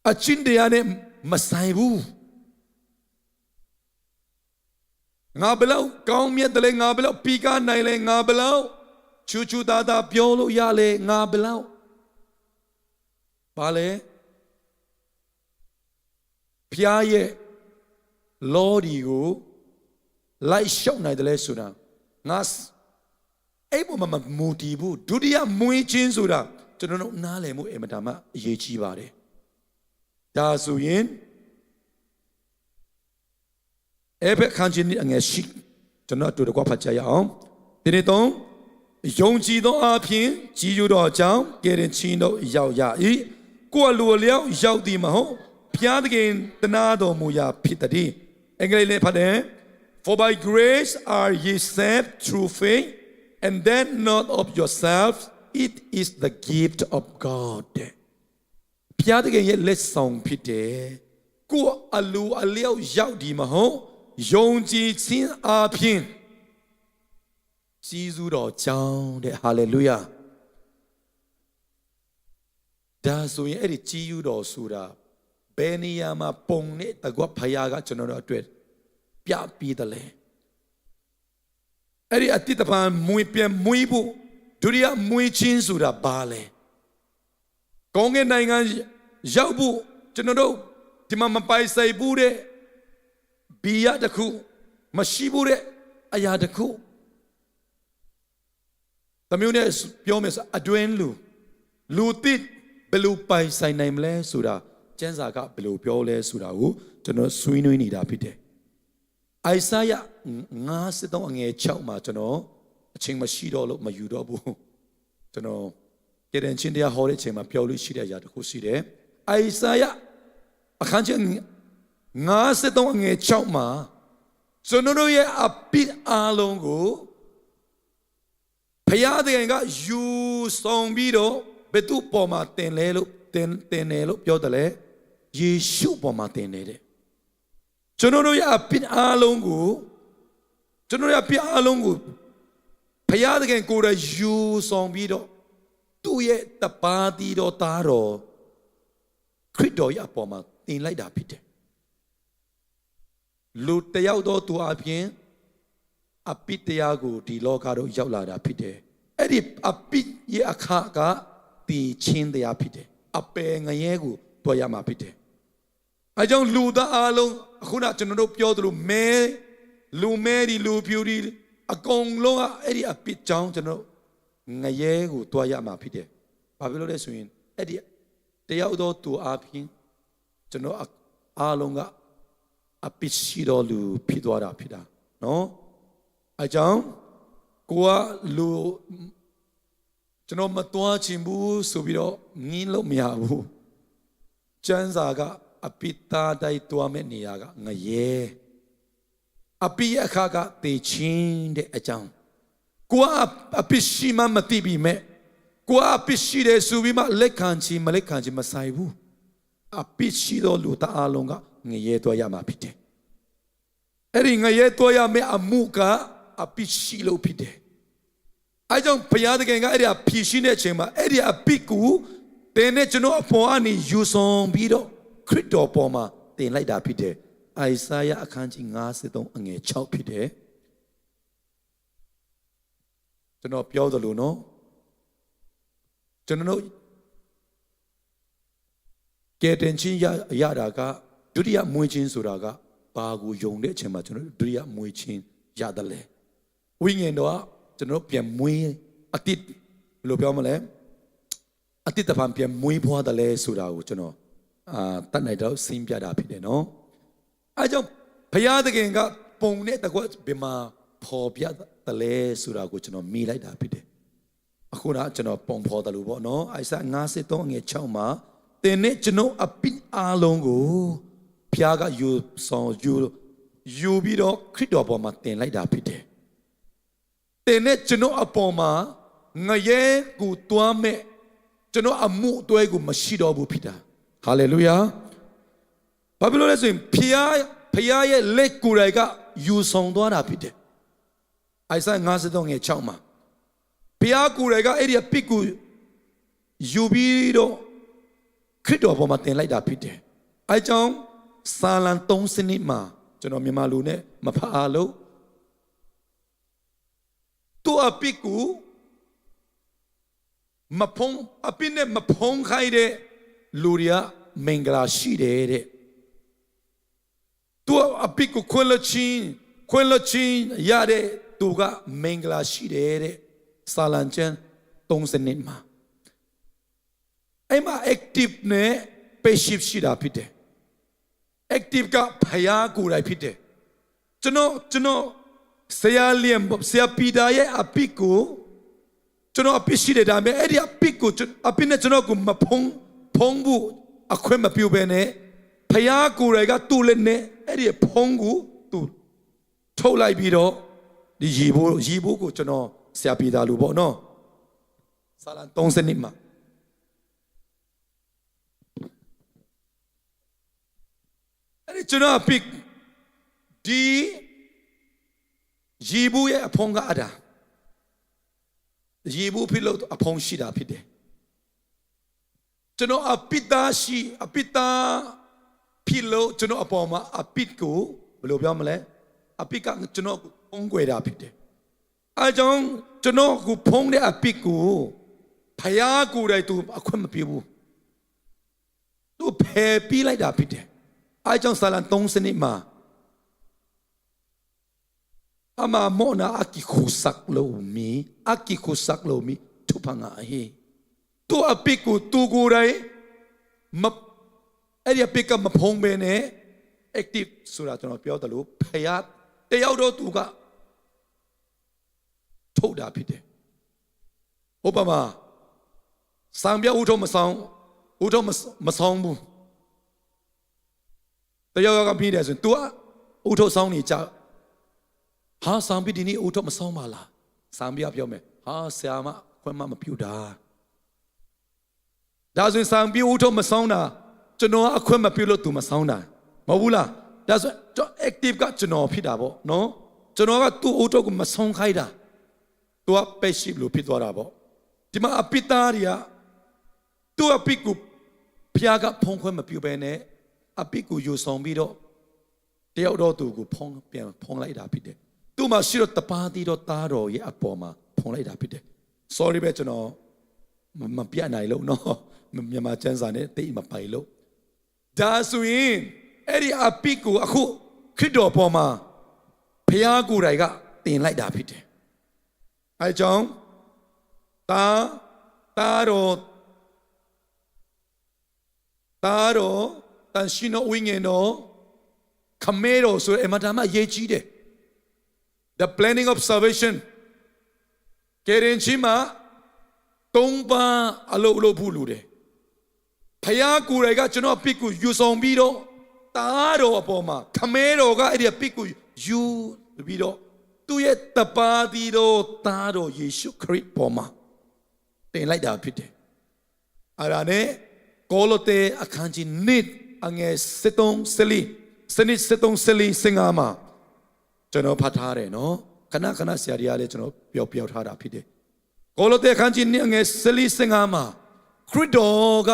[SPEAKER 3] အချင်းတရားနဲ့မဆိုင်ဘူးငါဘလောက်ကောင်းမြတ်တယ်လဲငါဘလောက်ပြီးကားနိုင်လဲငါဘလောက်ချူချူသားသားပြောလို့ရလေငါဘလောက်ဘာလဲဖျားရဲ့လော်ဒီကိုလိုက်ရှောက်နိုင်တယ်လဲဆိုတာငါအဲ့ပေါ်မှာမူတည်ဘူးဒုတိယမွေးခြင်းဆိုတာကျွန်တော်တို့နားလည်မှုအင်မတန်မှအရေးကြီးပါတယ်ဒါဆိုရင်အဲ့ဘက်ခန်းချင်းအငယ်ရှိကျွန်တော်တို့တကွဖတ်ကြရအောင်ဒီနေ့တော့ယုံကြည်သောအဖြစ်ကြီးကျူးတော်ကြောင့်ကယ်တင်ခြင်းတို့ရောက်ရ၏ကိုယ်လူလျောက်ရောက်သည်မဟုတ်ဘုရားသခင်တနာတော်မူရာဖြစ်သည်အင်္ဂလိပ်လေးဖတ်တယ် For by grace are ye saved through faith and that not of yourselves it is the gift of God ဘုရားသခင်ရဲ့လက်ဆောင်ဖြစ်တယ်ကိုယ်အလူအလျောက်ရောက်သည်မဟုတ်ယုံကြည်ခြင်းအဖြစ်ကြီးစုတော်ကြောင့်တဲ့ဟာလေလုယာဒါဆိုရင်အဲ့ဒီကြီးစုတော်ဆိုတာဘယ်နေရာမှာပုံနဲ့တကွဖယားကကျွန်တော်တို့အတွက် ပြပြီးတယ်လေအဲ့ဒီအတိတ်တပံမွေပြန်မွေးဖို့ဒုတိယမွေးချင်းဆိုတာဘာလဲကောင်းကင်နိုင်ငံရောက်ဖို့ကျွန်တော်တို့ဒီမှာမပိုင်ဆိုင်ဘူးတဲ့ဘီယာတစ်ခုမရှိဘူးတဲ့အရာတစ်ခုတမျိုးနဲ့ပြောမယ်ဆိုအတွင်းလူတိဘယ်လိုပိုင်ဆိုင်နိုင်မလဲဆိုတာကျမ်းစာကဘယ်လိုပြောလဲဆိုတာကိုကျွန်တော်ဆွေးနွေးနေတာဖြစ်တယ်အိုင်စာယ53အငယ်6မှာကျွန်တော်အချိန်မရှိတော့လို့မယူတော့ဘူးကျွန်တော်ကြင်ချင်းတရားဟောတဲ့အချိန်မှာပြောလို့ရှိတဲ့အရာတစ်ခုရှိတယ်အိုင်စာယအခန်းကြီး53အငယ်6မှာကျွန်တော်တို့ရဲ့အပိအားလုံးကိုဖယားတဲ့ကယူဆောင်ပြီးတော့ဘယ်သူပေါ်မှာတင်လဲလို့တင်တယ်လို့ပြောတယ်လေယေရှုပေါ်မှာတင်နေတယ်ကျွန်တော်တို့ရဲ့အပိအားလုံးကိုဖယားတဲ့ကိုယ်တိုင်ယူဆောင်ပြီးတော့သူ့ရဲ့တပါးတီတော်သားတော်ခရစ်တော်ရဲ့အပေါ်မှာတင်လိုက်တာဖြစ်တယ်လူတယောက်တော့သူအပြင်အပိတရားကိုဒီလောကတော့ရောက်လာတာဖြစ်တယ်အဲ့ဒီအပိရဲ့အခါကတည်ချင်းတရားဖြစ်တယ်အပယ်ငရဲကိုတွေ့ရမှာဖြစ်တယ်အဲကြောင့်လူသားအလုံးအခုနကျွန်တော်တို့ပြောသလိုလူမဲဒီလူဖြူဒီအကုန်လုံးကအဲ့ဒီအပိကြောင့်ကျွန်တော်ငရဲကိုတွေ့ရမှာဖြစ်တယ်ဘာဖြစ်လို့လဲဆိုရင်အဲ့ဒီတယောက်တော့သူအပြင်ကျွန်တော်အားလုံးကအပိရှိတော်လူဖြစ်သွားတာဖြစ်တာနော်အကြောင်းကိုကလူကျွန်တော်မတွားချင်ဘူးဆိုပြီးတော့ငင်းလို့မရဘူးကျမ်းစာကအပိသားတိုက်တွားမဲ့နေရာကငရဲအပိအခါကတေချင်းတဲ့အကြောင်းကိုကအပိရှိမှမသိပြီမဲ့ကိုကအပိရှိတယ်ဆိုပြီးမှလက်ခံချင်မဆိုင်ဘူးအပိရှိတော်လူသားအလုံးကငရဲတွားရမှာဖြစ်တယ်အဲ့ဒီငရဲတွားရမယ့်အမှုကအပိရှိလို့ဖြစ်တယ်အဲကြောင့်ဘုရားသခင်ကအဲ့ဒီအဖြေရှိတဲ့အချိန်မှာအဲ့ဒီအပိကူတင်နဲ့ကျွန်တော်အပေါ်ကနေယူဆောင်ပြီးတော့ခရစ်တော်ပေါ်မှာတင်လိုက်တာဖြစ်တယ်အိုင်စာယအခန်းကြီး53အငယ်6ဖြစ်တယ်ကျွန်တော်ပြောသလိုနော်ကျွန်တော်ကဲတင်ချင်းရတာကဒုတိယမွေးချင်းဆိုတာကဘာကိုယုံတဲ့အချိန်မှာကျွန်တော်ဒုတိယမွေးချင်းရတယ်လေဝိညာဉ်တော်ကကျွန်တော်ပြန်မွေးအတိတ်ဘယ်လိုပြောမလဲအတိတ်တပံပြန်မွေးဖွားတယ်လဲဆိုတာကိုကျွန်တော်တတ်နိုင်တော့စဉ်းပြတာဖြစ်တယ်နော်အဲကြောင့်ဘုရားသခင်ကပုံနဲ့တကွဘယ်မှာပေါ်ပြတယ်လဲဆိုတာကိုကျွန်တော်မေးလိုက်တာဖြစ်တယ်အခုတော့ကျွန်တော်ပုံဖော်တယ်လို့ပေါ့နော်အိုက်စာ53အငယ်6မှာတင်နဲ့ကျွန်တော်အပိအားလုံးကိုဘုရားကယူပြီးတော့ခရစ်တော်ပေါ်မှာတင်လိုက်တာဖြစ်တယ်တင်နဲ့ကျွန်တော်အပေါ်မှာငရဲကိုတွားမဲ့ကျွန်တော်အမှုအသွဲကိုမရှိတော့ဘူးဖြစ်တာဟာလေလုယာဘာဖြစ်လို့လဲဆိုရင်ဖျားရဲ့လက်ကိုယ်တိုင်ကယူဆောင်သွားတာဖြစ်တယ်အိုင်စာ53ငယ်6မှာဖျားကိုယ်တိုင်ကအဲ့ဒီအပစ်ကိုယူပြီးတော့ခရစ်တော်ပေါ်မှာတင်လိုက်တာဖြစ်တယ်အဲကြောင့်စာလံ3စနစ်မှာကျွန်တော်မြန်မာလူနဲ့မဖအားလို့သူအပစ်ကိုအပစ်နဲ့မဖုံးခိုင်းတဲ့လူတွေကမင်္ဂလာရှိတယ်တဲ့သူအပစ်ကိုခွင့်လွှတ်ချင်းရတဲ့သူကမင်္ဂလာရှိတယ်တဲ့စာလံကျမ်း3စနစ်မှာအဲ့မှာ active နဲ့ passive ရှိတာဖြစ်တယ် active ကဖယားကိုယ်တိုင်ဖြစ်တယ်ကျွန်တော်ဆရာပီတာရဲ့အပစ်ကိုကျွန်တော်အပစ်ရှိတယ်ဒါပေမဲ့အဲ့ဒီအပစ်နဲ့ကျွန်တော်ကိုမဖုံးဘူးအခွင့်မပြုဘဲနဲ့ဖယားကိုယ်တိုင်ကသူ့လက်နဲ့အဲ့ဒီဖုံးကိုသူထုတ်လိုက်ပြီးတော့ဒီရေဘိုးကိုကျွန်တော်ဆရာပီတာလူပေါ့နော်စာလံ3စနစ်မှာအဲ့ဒီကျွန်တော်အပစ်ဒီရေဘိုးရဲ့အဖုံးကအတာရေဘိုးဖြစ်လို့အဖုံးရှိတာဖြစ်တယ်ကျွန်တော်အပိတာဖြစ်လို့ကျွန်တော်အပေါ်မှာအပစ်ကိုဘယ်လိုပြောမလဲ အပိကကျွန်တော်ဖုံးကွယ်တာဖြစ်တယ်အဲကြောင့်ကျွန်တော်ကိုဖုံးတဲ့အပိကိုဖယားကိုယ်တိုင်သူအခွင့်မပြုဘူးသူဖယ်ပြီးလိုက်တာဖြစ်တယ်အဲကြောင့်ဆာလံ30နှစ်မှာအမမောနာအကိခုsắcလို့မီအကိခုsắcလို့မီသူဖငါဟေသူအပိကိုသူကိုယ်တိုင်မအဲ့ဒီအပိကမဖုံးပဲနဲ့ active ဆိုတာကျွန်တော်ပြောတယ်လို့ဖယားတယောက်တော့သူကထုတ်တာဖြစ်တယ်ဥပမာစံပြဥထုံးမဆောင်ဘူးတယောက်ကပြီးတယ်ဆိုရင် तू ဥထုံးဆောင်နေကြဟာစံပြဒီနေ့ဥထုံးမဆောင်ပါလားစံပြပြောမယ်ဟာဆရာမခွင့်မပြုတာဒါဆိုရင်စံပြဥထုံးမဆောင်တာကျွန်တော်အခွင့်မပြုလို့ तू မဆောင်တာမဟုတ်ဘူးလားဒါဆိုတော့ active ကကျွန်တော်ဖြစ်တာပေါ့နော်ကျွန်တော်က तू ဥထုံးကိုမဆောင်ခိုင်းတာ तू က passive လို့ဖြစ်သွားတာပေါ့ဒီမှာအပိသားတွေက तू အပိကိုဖျားကဖုံးခွင့်မပြုဘဲနဲ့အပိကိုယူဆောင်ပြီးတော့တယောက်တော့သူကိုပြန်ဖုံးလိုက်တာဖြစ်တယ်သူ့မှာရှိတော့တပါးတီတော့သားတော်ရဲ့အပေါ်မှာဖုံးလိုက်တာဖြစ်တယ် sorry ပဲကျွန်တော်မပြတ်နိုင်လို့နော်မြန်မာကျမ်းစာနဲ့တိတ်မပိုင်လို့ဒါဆိုရင်အဲ့ဒီအပိကိုအခုခရစ်တော်ပေါ်မှာဖျားကိုယ်တိုင်ကတင်လိုက်တာဖြစ်တယ်အဲကြောင့်သားတော်တန်ရှင်တော်ဝိညာဉ်တော်ခမဲတော်ဆိုအမတမရေးကြီးတယ် the planning of salvation ကယ်တင်ခြင်းမှာ3ပါးအလုပ်ဖို့လိုတယ်ဖယားကိုယ်တိုင်ကကျွန်တော်အပိကိုယူဆောင်ပြီးတော့သားတော်အပေါ်မှာခမဲတော်ကအဲ့ဒီအပိကိုယူပြီးတော့သူ့ရဲ့တပါးတီတော်သားတော်ယေရှုခရစ်ပေါ်မှာတင်လိုက်တာဖြစ်တယ်အဲ့ဒါနဲ့ကိုလိုတေအခန်းကြီး1အငယ်73စင်ငါမှာကျွန်တော်ဖတ်ထားတယ်နော်ခဏဆရာကြီးကလည်းကျွန်တော်ပြောထားတာဖြစ်တယ်ကိုလိုတေအခန်းကြီး2အငယ်74စင်ငါမှာခရစ်တော်က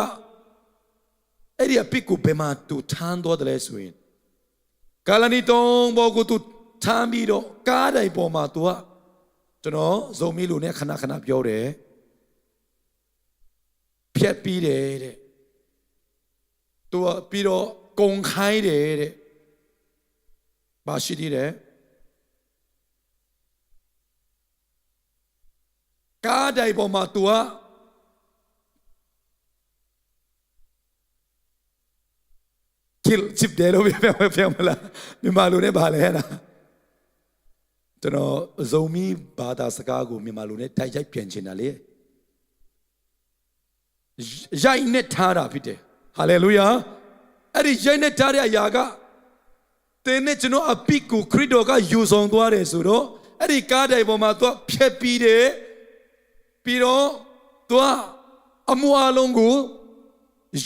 [SPEAKER 3] အဲ့ဒီအပိကိုဘယ်မှာသူထမ်းတော်တယ်လဲဆိုရင်ကာလနီတုံးဘောကိုသူထမ်းပြီးတော့ကားတိုင်ပေါ်မှာသူကကျွန်တော်ဇုံမီလူနဲ့ခဏပြောတယ်ဖြတ်ပြီးတယ်တဲ့သူကပြီးတော့ကုံခိုင်းတယ်တဲ့မရှိသေးတယ်ကားတိုင်ပေါ်မှာသူကchip တယ်လို့ပြောမလားမြန်မာလူနဲ့ပါလဲဟဲ့လားကျွန်တော်ဇုံမီဘာသာစကားကိုမြန်မာလူနဲ့တိုက်ရိုက်ပြန်ချင်တာလေရိုက်နဲ့ထားတာဖြစ်တယ်ဟာလေလုယာအဲ့ဒီရိုက်နဲ့ထားတဲ့အရာကတင်းနဲ့ကျွန်တော်အပိကိုခရစ်တော်ကယူဆောင်သွားတယ်ဆိုတော့အဲ့ဒီကားတိုင်ပေါ်မှာသူဖြတ်ပြီးတယ်ပြီးတော့သူအမှုအလုံးကို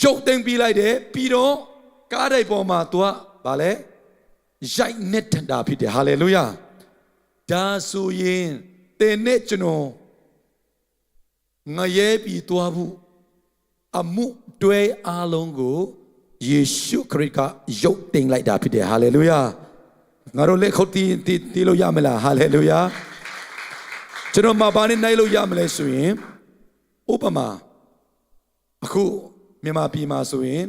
[SPEAKER 3] ရုပ်သိမ်းပြီးလိုက်တယ်ပြီးတော့ကားတိုင်ပေါ်မှာသူဗာလဲရိုက်နဲ့ထတာဖြစ်တယ်ဟာလေလုယာဒါဆိုရင်တင်းနဲ့ကျွန်တော်ငရဲပြီးသွားဘူးအမှုတွဲအားလုံးကိုယေရှုခရစ်ကရုပ်တင်လိုက်တာဖြစ်တယ်ဟာလေလုယာငါတို့လက်ခုပ်တီးလို့ရမလားဟာလေလုယာကျွန်တော်မဘာနဲ့နိုင်လို့ရမလဲဆိုရင်ဥပမာအခုမြန်မာပြည်မှာဆိုရင်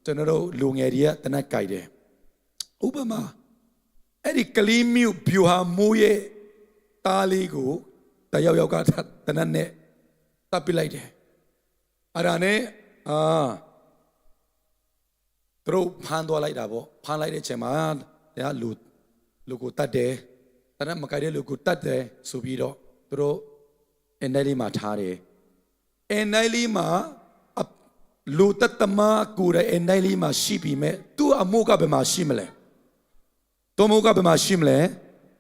[SPEAKER 3] ကျွန်တော်တို့လူငယ်တွေကတနက်ကြိုက်တယ်ဥပမာအဲ့ဒီကလေးမျိုးဗျူဟာမိုးရဲ့တားလေးကိုတယောက်ကတနက်နဲ့တပ်ပစ်လိုက်တယ်အဲ့ဒါနဲ့သူတို့ဖမ်းသွားလိုက်တာပေါ့ဖမ်းလိုက်တဲ့ချိန်မှာတရားလူကိုတတ်တယ်တနက်မကြိုက်တဲ့လူကိုတတ်တယ်ဆိုပြီးတော့သူတို့အန်ဒိုင်လီမှာထားတယ်အန်ဒိုင်လီမှာလူတတ်တမကိုယ်တိုင်အန်ဒိုင်လီမှာရှိပြီးမဲ့သူ့အမှုကဘယ်မှာရှိမလဲသူ့အမှုကဘယ်မှာရှိမလဲ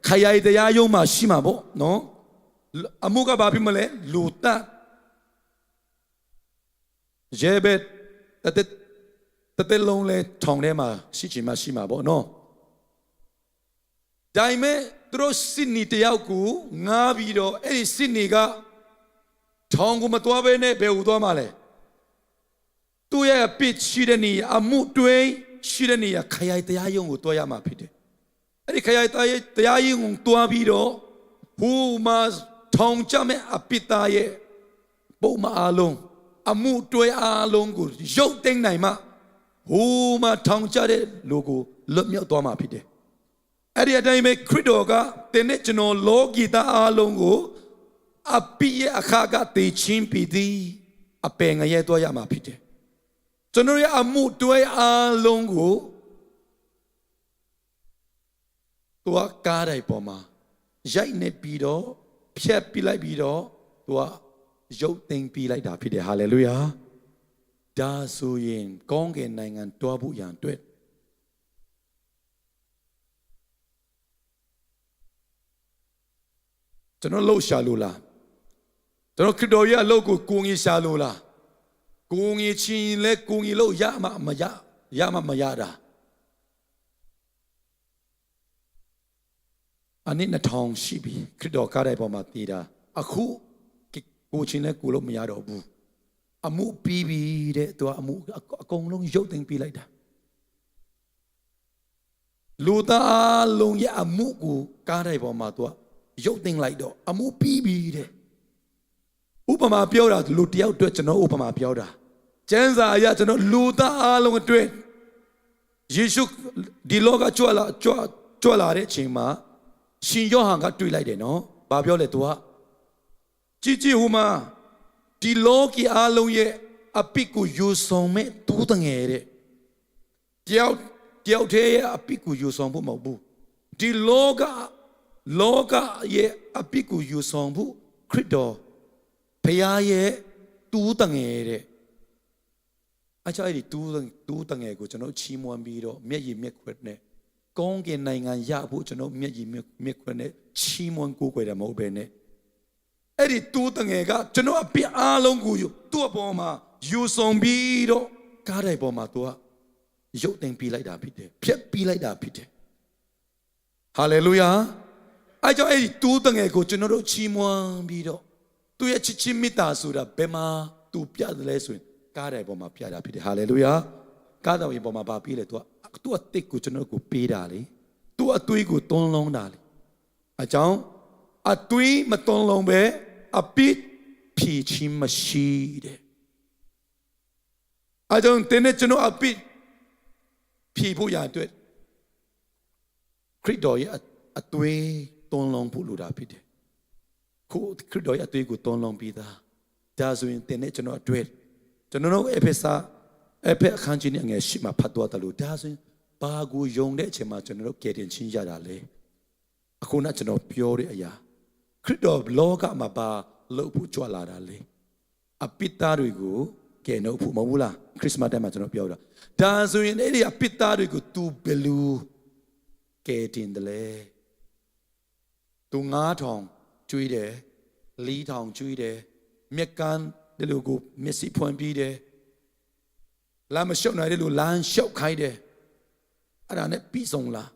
[SPEAKER 3] ခရိုင်တရားရုံးမှာရှိမှာပေါ့နော်အမှုကဘာဖြစ်မလဲလူတတ်ရဲဘက်တတဲ့လုံးလဲထောင်ထဲမှာရှိချင်မှရှိမှာပေါ့နော်ဒါပေမဲ့သူတို့စစ်နီတယောက်ကိုငားပြီးတော့အဲ့ဒီစစ်နီကထောင်ကိုမသွားဘဲနဲ့ဘယ်ဟူသွားမှလဲသူရဲ့ပစ်ရှိတဲ့နေအမှုတွဲရှိတဲ့နေခရိုင်တရားရုံးကိုတွားရမှာဖြစ်တယ် အဲ့ဒီခရိုင်တရားရေးကိုတွားပြီးတော့ဟိုမှာထောင်ချမဲ့အပိတာရဲ့ပုံမအားလုံးအမှုတွဲအားလုံးကိုရုပ်သိမ်းနိုင်မှဟိုမှာထောင်ချတဲ့လူကိုလွတ်မြောက်သွားမှာဖြစ်တယ်အဲ့ဒီအတိုင်းပဲခရစ်တော်ကတင်တဲ့ကျွန်တော်လောကီသားအားလုံးကိုအပိရဲ့အခါကတည်ချင်းပြီးသည်အပင်ငရဲသွားရမှာဖြစ်တယ်ကျွန်တော်ရဲ့အမှုတွဲအားလုံးကိုသူကကားတိုင်းပေါ်မှာရိုက်နေပြီးတော့ဖြတ်ပြလိုက်ပြီးတော့သူကရုပ်သိမ်းပြလိုက်တာဖြစ်တယ်ဟာလေလုယာဒါဆိုရင်ကောင်းကင်နိုင်ငံတွားဖို့ရန်အတွက်ကျွန်တော်လှုပ်ရှားလို့လားကျွန်တော်ခရစ်တော်ရဲ့အလုပ်ကိုကိုငြိရှာလို့လားကိုငြိချင်းလဲကိုငြိလို့ရမှမရတာအနည်း2000ရှိပြီခရစ်တော်ကားတဲ့ပေါ်မှာတည်တာအခုကိုချင်းလဲကိုလို့မရတော့ဘူးအမှုပြီးပြီတဲ့သူကအမှုအကုန်လုံးရုပ်သိမ်းပြလိုက်တာလူသားလုံးရဲ့အမှုကိုကားတဲ့ပေါ်မှာသူကရုပ်သိမ်းလိုက်တော့အမှုပြီးပြီတဲ့ဥပမာပြောတာလူတယောက်အတွက်ကျွန်တော်ဥပမာပြောတာကျမ်းစာအရကျွန်တော်လူသားအလုံးအတွက်ယေရှုဒီလောကကြွလာတဲ့အချိန်မှာရှင်ယောဟန်ကတွေ့လိုက်တယ်နော်။ဘာပြောလဲသူကကြည်ဟိုမှာဒီလောကီအလုံးရဲ့အပိကိုယူဆောင်မဲ့တူးတငယ်တဲ့တယောက်တည်းရဲ့အပိကိုယူဆောင်ဖို့မဟုတ်ဘူးဒီလောကရဲ့အပိကိုယူဆောင်ဖို့ခရစ်တော်ဘုရားရဲ့တူးတငယ်တဲ့အချာအဲ့ဒီတူးတငယ်ကိုကျွန်တော်ချီးမွမ်းပြီးတော့မျက်ရည်မျက်ခွက်နဲ့ကောင်းကင်နိုင်ငံရဖို့ကျွန်တော်မျက်ရည်မျက်ခွက်နဲ့ချီးမွမ်းကိုးကွယ်တယ်မဟုတ်ဘဲနဲ့အဲ့ဒီတူးတငယ်ကကျွန်တော်အပြစ်အားလုံးကိုသူ့အပေါ်မှာယူဆောင်ပြီးတော့ကားတိုင်းပေါ်မှာသူကရုပ်သိမ်းပြလိုက်တာဖြစ်တယ်ဖြတ်ပြလိုက်တာဖြစ်တယ်ဟာလေလုယာအဲ့ကြောင့်အဲ့ဒီတူးတငယ်ကိုကျွန်တော်တို့ချီးမွမ်းပြီးတော့သူရဲ့ချစ်ချင်းမေတ္တာဆိုတာဘယ်မှာသူပြတယ်လဲဆိုရင်ကားတိုင်းပေါ်မှာပြတာဖြစ်တယ်ဟာလေလုယာကားတိုင်းပေါ်မှာပါပြီးလေသူအတစ်ကိုကျွန်တော်ကိုပေးတာလေသူအသွေးကိုတွန်းလုံးတာလေအကြောင်းအသွေးမတွန်းလုံးပဲအပိဖြီချင်းမရှိတဲ့အကြောင်းတင်းနဲ့ကျွန်တော်အပိဖြီဖို့ရအတွက်ခရစ်တော်ရဲ့အသွေးတွန်းလုံးဖို့လိုတာဖြစ်တယ်ခုခရစ်တော်ရဲ့အသွေးကိုတွန်းလုံးပြီးသားဒါဆိုရင်တင်းနဲ့ကျွန်တော်အတွက်ကျွန်တော်တို့အဖေအခန်းကြီးနဲ့ငယ်ရှိမှဖတ်တော့တယ်လို့ဒါဆိုရင်ဘာကိုယုံတဲ့အချိန်မှာကျွန်တော်တို့ကယ်တင်ချင်းရတာလေအခုနကျွန်တော်ပြောတဲ့အရာခရစ်တော်လောကမှာပါလို့ဖို့ကြွလာတာလေအပိသားတွေကိုကယ်နှုတ်ဖို့မဟုတ်ဘူးလားခရစ်စမတ်တိုင်းမှာကျွန်တော်ပြောတာဒါဆိုရင်အဲ့ဒီအပိသားတွေကို तू ဘယ်လိုကယ်တင်တယ်လဲ तू 9000ကျွေးတယ်4000ကျွေးတယ်မြက်ကန်းဒီလိုကိုမျက်စိဖွင့်ပြီးတယ်လာမလျှောက်နိုင်တဲ့လူလမ်းလျှောက်ခိုင်းတယ်အဲ့ဒါနဲ့ပြီးဆုံးလား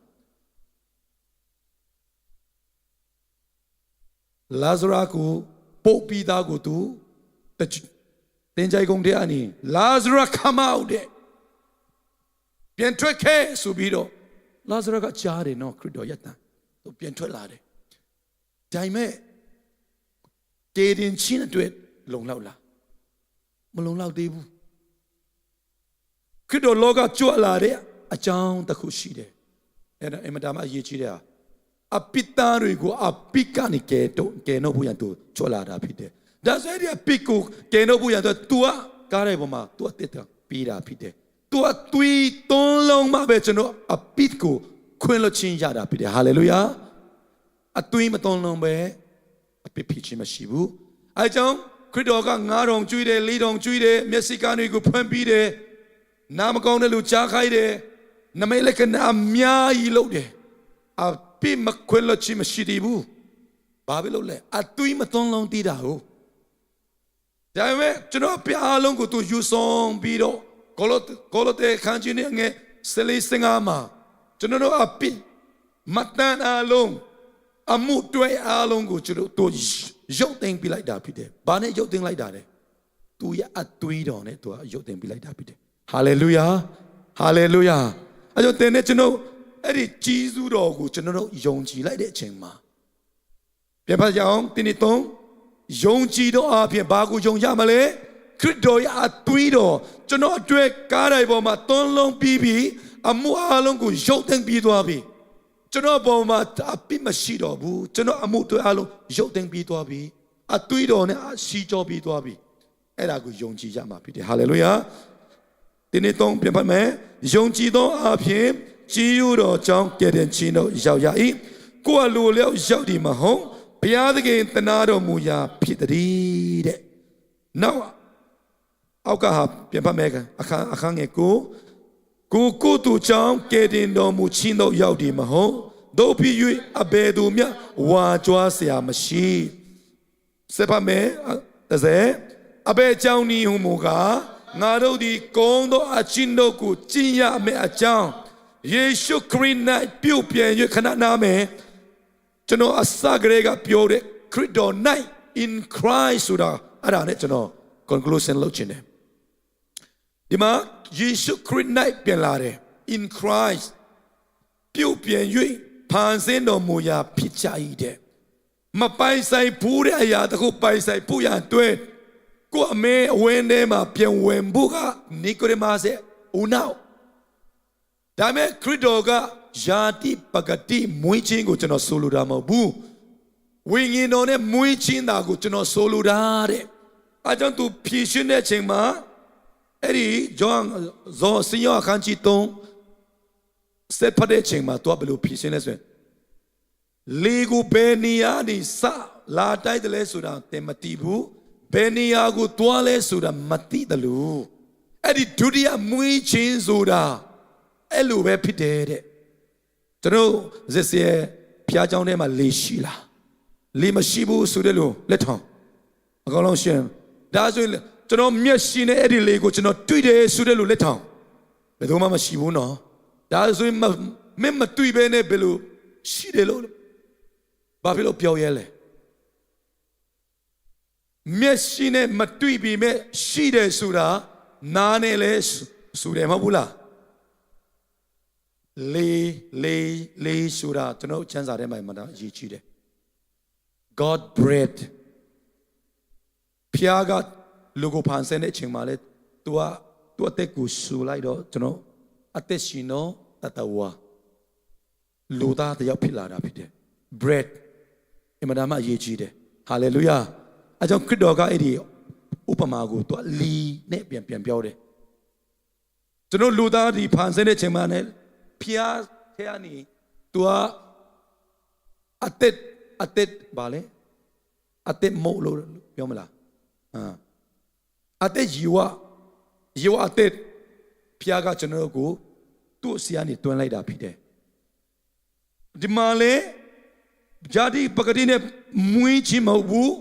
[SPEAKER 3] လာဇရာကိုပုတ်ပြီးသားကိုသူတင်ကြိုင်ကုန်တဲ့အနီလာဇရာခမောက်တဲ့ပြန်ထွက်ခဲ့ဆိုပြီးတော့လာဇရာကကြားတယ်နော်ခရစ်တော်ယက်တန်သူပြန်ထွက်လာတယ်ဒါပေမဲ့တေတင်ချင်းအတွက်လုံလောက်လားမလုံလောက်သေးဘူးခရစ်တော်လောကကြွလာတဲ့အကြောင်းတစ်ခုရှိတယ်အဲ့ဒါအင်မတန်မှအရေးကြီးတယ်အပိသားတွေကိုအပိကနေကဲနှုတ်ဖို့ရန်သူကြွလာတာဖြစ်တယ်ဒါဆိုရင်အပိကိုကဲနှုတ်ဖို့ရန်သူကကားတဲ့ပုံမှာ तू အတက်တာပြီးတာဖြစ်တယ် तू အသွေးသွန်းလုံးမှပဲကျွန်တော်အပိကိုခွင့်လွှတ်ခြင်းရတာဖြစ်တယ်ဟာလေလုယာအသွေးမသွန်းလုံးပဲအပိဖြစ်ခြင်းမရှိဘူးအဲကြောင့်ခရစ်တော်က9000ကျွေးတယ်4000ကျွေးတယ်မျက်စိကနေကိုဖွင့်ပြီးတယ်နာမကောင်းတဲ့လူကြားခိုင်းတယ်နမိတ်လက္ခဏာအများကြီးလုပ်တယ်အပိမခွင့်လွှတ်ခြင်းမရှိသေးဘူးဘာဖြစ်လို့လဲအသွေးမသွန်းလုံးတည်တာဟုတ်ဒါပေမဲ့ကျွန်တော်ပြအားလုံးကိုသူယူဆောင်ပြီးတော့ကိုလိုတဲ့ခန်းကြီးနဲ့ငယ်ဆလေးစင်ကားမှာကျွန်တော်အပိမတန်အားလုံးအမှုတွဲအားလုံးကိုကျွန်တော်တို့ရုပ်သိမ်းပြလိုက်တာဖြစ်တယ်ဘာနဲ့ရုပ်သိမ်းလိုက်တာလဲသူရဲ့အသွေးတော်နဲ့သူကရုပ်သိမ်းပြလိုက်တာဖြစ်တယ်ဟာလေလုယာဟာလေလုယာအဲ့တော့တင်နဲ့ကျွန်တော် အဲ့ဒီကြီးစုတော်ကိုကျွန်တော်တို့ယုံကြည်လိုက်တဲ့အချိန်မှာပြန်ဖတ်ကြအောင်ဒီနေ့3ယုံကြည်သောအပြင်ဘာကိုယုံရမလဲခရစ်တော်ရဲ့အသွေးတော်ကျွန်တော်အတွက်ကားတိုင်းပေါ်မှာသွန်းလုံးပြီးအမှုအလုံးကိုရုပ်သိမ်းပြီးသွားပြီကျွန်တော်ပေါ်မှာအပြစ်မရှိတော့ဘူးကျွန်တော်အမှုတွေအလုံးရုပ်သိမ်းပြီးသွားပြီအသွေးတော်နဲ့အရှိကြောပြီးသွားပြီအဲ့ဒါကိုယုံကြည်ကြမှာဖြစ်တယ်ဟာလေလုယာဒီနေ့3ပြန်ဖတ်မယ်ယုံကြည်သောအပြင်ကြီးရတော်ကြောင့်ကဲ့တင်ခြင်းတို့ရောက်ရ၏ကိုယ်အလိုလျောက်ရောက်ဒီမဟုတ်ဘုရားသခင်တနာတော်မူရာဖြစ်သည်တဲ့နောက်အောက်ကဟာပြန်ဖတ်မယ်အခန်းငယ်ကိုသူကြောင့်ကဲ့တင်တော်မူခြင်းတို့ရောက်ဒီမဟုတ်တို့ဖြစ်၍အဘယ်သူမျှဝါကြွားเสียမရှိစပါမယ်အဘယ်ကြောင့်ဤဟုမူကားငါတို့ဒီကုန်းသောအချင်းတို့ကိုကျင့်ရမယ့်အကြောင်းယေရှုခရစ်၌ပြုတ်ပြန်၍ခဏနာမယ်ကျွန်တော်အစကလေးကပြောတဲ့ခရစ်တော် night in Christ ဆိုတာအဲ့ဒါနဲ့ကျွန်တော် conclusion လုပ်ချင်တယ်ဒီမှာယေရှုခရစ် night ပြန်လာတယ် in Christ ပြုတ်ပြန်၍ဖန်ဆင်းတော်မူရာဖြစ်ကြ၏တဲ့မပိုင်ဆိုင်ဘူးတဲ့အရာတခုပိုင်ဆိုင်ဖို့ရအတွက်ကိုအမေအဝင်းထဲမှာပြန်ဝင်ဖို့ကနီကိုဒီမာစ်ရဲ့ဦးနောက်ဒါမဲ့ခရစ်တော်ကယာတိပဂတိမွေးခြင်းကိုကျွန်တော်ဆိုလိုတာမဟုတ်ဘူးဝိညာဉ်တော်နဲ့မွေးခြင်းတာကိုကျွန်တော်ဆိုလိုတာတဲ့အဲကြောင့်သူဖြည့်ရှင်တဲ့ချိန်မှာအဲ့ဒီဂျွန်ဇောစင်ယောအခန်းကြီး3စက်ဖတ်တဲ့ချိန်မှာသူကဘယ်လိုဖြည့်ရှင်လဲဆိုရင်လေကိုဘယ်နေရာနေစလာတိုက်တယ်လဲဆိုတာသင်မသိဘူးဘယ်နေရာကိုတွားလဲဆိုတာမသိတယ်လို့အဲ့ဒီဒုတိယမွေးခြင်းဆိုတာအဲ့လိုပဲဖြစ်တယ်တဲ့ကျွန်တော်ဇက်စီရဲ့ဖျားเจ้าထဲမှာလေရှိလားလေမရှိဘူးဆိုတဲ့လို့လက်ထောင်အကောင်လုံးရှင်ဒါဆိုရင်ကျွန်တော်မျက်ရှိနဲ့အဲ့ဒီလေကိုကျွန်တော်တွေ့တယ်ဆိုတဲ့လို့လက်ထောင်ဘယ်သူမှမရှိဘူးနော်ဒါဆိုရင်မင်းမတွေ့ဘဲနဲ့ဘယ်လိုရှိတယ်လို့ဘာဖြစ်လို့ပြောရဲလဲမျက်ရှိနဲ့မတွေ့ပြီးမဲ့ရှိတယ်ဆိုတာနားနဲ့လဲဆိုတယ်မဟုတ်ဘူးလားလေဆိုတာကျွန်တော်ချမ်းစာထဲမှာမှတော့အရေးကြီးတယ် God bread ဖျားကလူကိုဖန်ဆင်းတဲ့အချိန်မှာလဲသူအသက်ကိုဆူလိုက်တော့ကျွန်တော်အသက်ရှင်တော့တတဝါလူသားတယောက်ဖြစ်လာတာဖြစ်တယ် bread အမှန်တမ်းအရေးကြီးတယ် hallelujah အကြောင်းခရစ်တော်ကအဲ့ဒီဥပမာကိုသူလီနဲ့ပြန်ပြောတယ်ကျွန်တော်လူသားဒီဖန်ဆင်းတဲ့ချိန်မှာနဲ့ဖျားထဲကနေသူကအသက်ဘာလဲအသက်မို့လို့ပြောမလားအသက်ယေဝအသက်ဖျားကကျွန်တော်ကိုသူ့ဆီကနေတွန်းလိုက်တာဖြစ်တယ်ဒီမှာလေဂျာတိပဂတိနဲ့မွေးခြင်းမဟုတ်ဘူး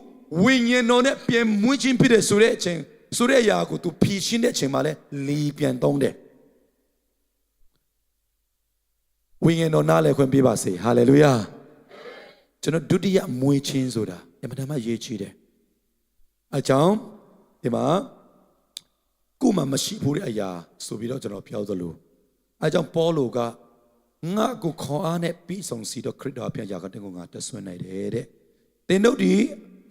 [SPEAKER 3] ဝိညာဉ်တော်နဲ့ပြန်မွေးခြင်းဖြစ်တယ်ဆိုတဲ့အချိန်ဆိုတဲ့အရာကိုသူဖြည့်ရှင်းတဲ့အချိန်မှာလဲလီပြန်သုံးတယ်ဝိညာဉ်တော်နားလည်ခွင့်ပေးပါစေဟာလေလုယာကျွန်တော်ဒုတိယမွေးခြင်းဆိုတာအမှန်တမ်းရေးချီးတယ်အကြောင်းဒီမှာကိုမှမရှိဘူးတဲ့အရာဆိုပြီးတော့ကျွန်တော်ပြောသလိုအကြောင်းပေါလုကငါကိုခေါ်အားနဲ့ပြီးဆုံးစီတော့ခရစ်တော်အဖျားရာကတည်းကငါတဆွနိုင်တယ်တဲ့သင်တို့ဒီ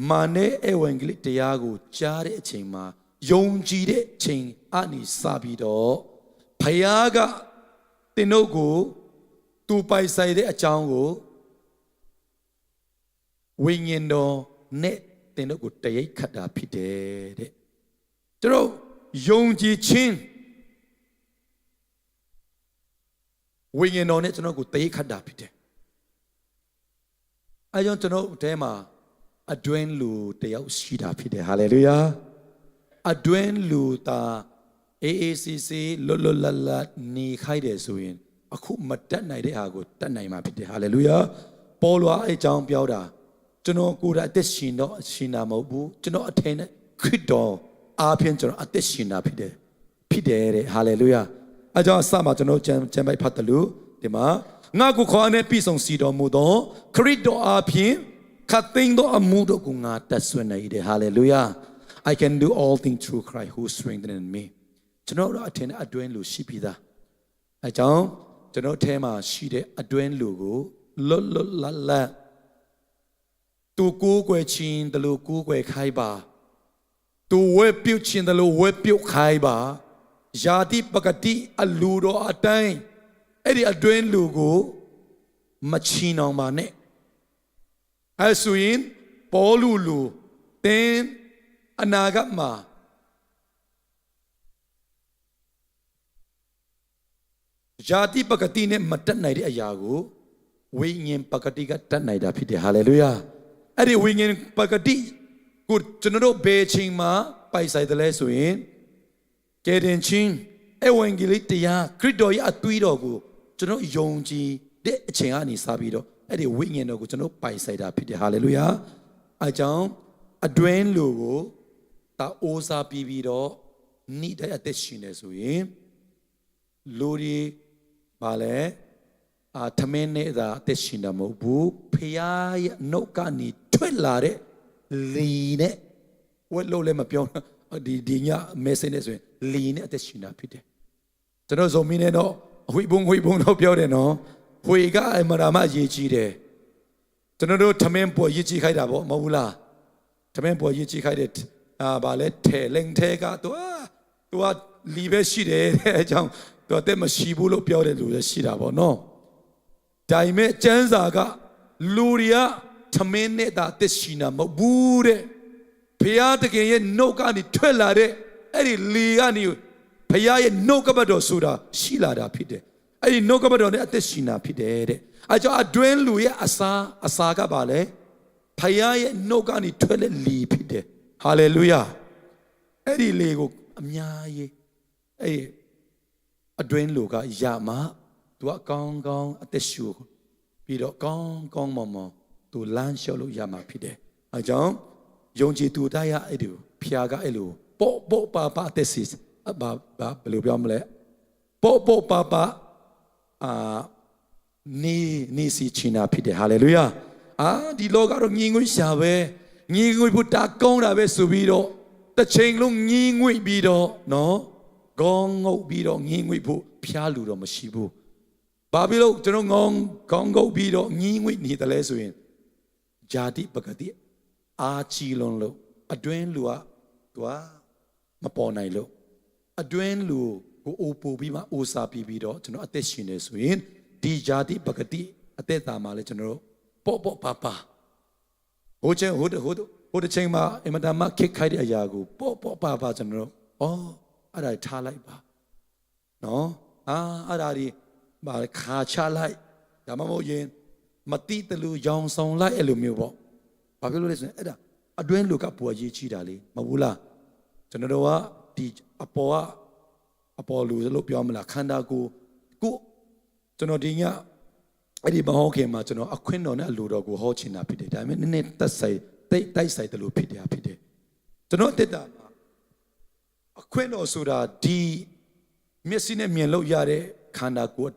[SPEAKER 3] မာနဲ့ဧဝံဂေလိတရားကိုကြားတဲ့အချိန်မှာယုံကြည်တဲ့အချိန်အနေစပြီးတော့ဘုရားကသင်တို့ကိုသူပိုင်ဆိုင်တဲ့အကြောင်းကိုဝိညာဉ်တော်နဲ့သင်တို့ကိုတရိပ်ခတ်တာဖြစ်တယ်တဲ့ကျွန်တော်ယုံကြည်ခြင်းဝိညာဉ်တော်နဲ့ကျွန်တော်ကိုတရိပ်ခတ်တာဖြစ်တယ်အဲကြောင့်ကျွန်တော်အဲမှာအတွင်းလူတယောက်ရှိတာဖြစ်တယ်ဟာလေလုယာအတွင်းလူတာAACC လွတ်လပ်နေခိုင်းတယ်ဆိုရင်အခုမတတ်နိုင်တဲ့ဟာကိုတတ်နိုင်မှာဖြစ်တယ်ဟာလေလုယာပေါလုအကြောင်းပြောတာကျွန်တော်ကိုယ်တိုင်အသက်ရှင်တော့ရှင်တာမဟုတ်ဘူးကျွန်တော်အထင်နဲ့ခရစ်တော်အားဖြင့်ကျွန်တော်အသက်ရှင်တာဖြစ်တယ်တဲ့ဟာလေလုယာအကြောင်းအစမှာကျွန်တော်ကျမ်းပိုက်ဖတ်တယ်လို့ဒီမှာငါကိုခေါ်နဲ့ပြီးဆုံးစီတော်မူသောခရစ်တော်အားဖြင့်ခတ်သိမ်းသောအမှုတို့ကိုငါတတ်ဆွနိုင်တယ်ဟာလေလုယာ I can do all things through Christ who strengthens me ကျွန်တော်တို့အထင်နဲ့အတွင်းလို့ရှိပြီးသားအကြောင်း ကျွန်တော်ထဲမှာရှိတဲ့အတွင်းလူကိုလွတ်လွတ်လပ်လပ်သူကိုယ်ွယ်ချင်းတလို့ကိုယ်ွယ်ခိုင်းပါသူဝဲပြုတ်ချင်းတလို့ဝဲပြုတ်ခိုင်းပါယာတိပကတိအလူတော်အတိုင်းအဲ့ဒီအတွင်းလူကိုမချီနှောင်ပါနဲ့အဲဆိုရင်ပေါ်လူတင်းအနာဂတ်မှာယာတိပကတိနဲ့မတက်နိုင်တဲ့အရာကိုဝိညာဉ်ပကတိကတက်နိုင်တာဖြစ်တယ်ဟာလေလုယာအဲ့ဒီဝိညာဉ်ပကတိကိုကျွန်တော်တို့ဘယ်ချိန်မှာပိုက်ဆိုင်တယ်လဲဆိုရင်ကယ်တင်ခြင်းအဝံဂေလိတရားခရစ်တော်ရဲ့အသွေးတော်ကိုကျွန်တော်ယုံကြည်တဲ့အချိန်ကနေစပြီးတော့အဲ့ဒီဝိညာဉ်တော်ကိုကျွန်တော်ပိုင်ဆိုင်တာဖြစ်တယ်ဟာလေလုယာအကြောင်းအတွင်းလူကိုတာအိုးစားပြီးတော့နိတဲ့အသက်ရှင်နေဆိုရင်လူတွေဘာလဲထမင်းနဲ့သာအသက်ရှင်တာမဟုတ်ဘူးဖခင်ရဲ့နှုတ်ကနေထွက်လာတဲ့လီနဲ့ဝက်လို့လည်းမပြောဒီည message နဲ့ဆိုရင်လီနဲ့အသက်ရှင်တာဖြစ်တယ်ကျွန်တော်ဇုံမင်းနဲ့တော့ဝိဘုံတော့ပြောတယ်နော်ဝေကအမရာမရေးကြီးတယ်ကျွန်တော်တို့ထမင်းပေါ်ရေးကြီးခိုင်းတာပေါ့မဟုတ်ဘူးလားထမင်းပေါ်ရေးကြီးခိုင်းတဲ့ဘာလဲထဲလင်ထဲကသူကလီပဲရှိတယ်တဲ့အကြောင်းသူအသက်မရှိဘူးလို့ပြောတဲ့လူလည်းရှိတာပေါ့နော်ဒါပေမဲ့ကျမ်းစာကလူတွေကထမင်းနဲ့သာအသက်ရှင်တာမဟုတ်ဘူးတဲ့ဘုရားတခင်ရဲ့နှုတ်ကနေထွက်လာတဲ့အဲ့ဒီလီကနေဘုရားရဲ့နှုတ်ကပတ်တော်ဆိုတာရှိလာတာဖြစ်တယ်အဲ့ဒီနှုတ်ကပတ်တော်နဲ့အသက်ရှင်တာဖြစ်တယ်တဲ့အဲကြောင့်အတွင်းလူရဲ့အစာကပါလေဘုရားရဲ့နှုတ်ကနေထွက်တဲ့လီဖြစ်တယ်ဟာလေလုယာအဲ့ဒီလေကိုအများကြီးအဲ့အတွင်းလူကရမှာသူကကောင်းကောင်းအသက်ရှူပြီးတော့ကောင်းမွန်သူလမ်းလျှောက်လို့ရမှာဖြစ်တယ်အဲကြောင့်ယုံကြည်သူတိုင်းရအဲ့ဒီဖျားကအဲ့လိုပေါ့ပါအသက်စီဘာဘယ်လိုပြောမလဲပေါ့ပါနေစီချင်တာဖြစ်တယ်ဟာလေလုယာဒီလောကတော့ငြင်းငွေရှာပဲငြင်းငွေဖို့တာကောင်းတာပဲဆိုပြီးတော့တစ်ချိန်လုံးငြင်းငွေပြီးတော့နော်ခေါင်းငုတ်ပြီးတော့ငြင်းငွေဖို့ဖျားလူတော့မရှိဘူးဘာဖြစ်လို့ကျွန်တော်ခေါင်းငုတ်ပြီးတော့ငြင်းငွေနေတယ်လဲဆိုရင်ဂျာတိပကတိအာချီလွန်လို့အတွင်းလူကသူကမပေါ်နိုင်လို့အတွင်းလူကိုအိုပို့ပြီးမှအိုစာပြီးတော့ကျွန်တော်အသက်ရှင်နေဆိုရင်ဒီဂျာတိပကတိအသက်တာမှာလဲကျွန်တော်ပေါ့ပါဟိုတစ်ချိန်မှာအင်မတန်မှခက်ခိုက်တဲ့အရာကိုပေါ့ပါကျွန်တော်အဲ့ဒါထားလိုက်ပါနော်အဲ့ဒါဒီဘာခါချလိုက်ဒါမှမဟုတ်ရင်မတိတလူရောင်ဆောင်လိုက်အဲ့လိုမျိုးပေါ့ဘာဖြစ်လို့လဲဆိုရင်အဲ့ဒါအတွင်းလူကပူရေးချီတာလေမဟုတ်ဘူးလားကျွန်တော်တို့ကဒီအပေါ်လူလို့ပြောမလားခန္ဓာကိုကျွန်တော်ဒီညအဲ့ဒီမဟုတ်ခင်မှာကျွန်တော်အခွင့်တော်နဲ့အလိုတော်ကိုဟောချင်တာဖြစ်တယ်ဒါပေမဲ့နည်းနည်းတိုက်ဆိုင်တယ်လို့ဖြစ်တယ်ကျွန်တော်တက်တာမှာအခွင့်တော်ဆိုတာဒီမျက်စိနဲ့မြင်လို့ရတဲ့ခန္ဓာကို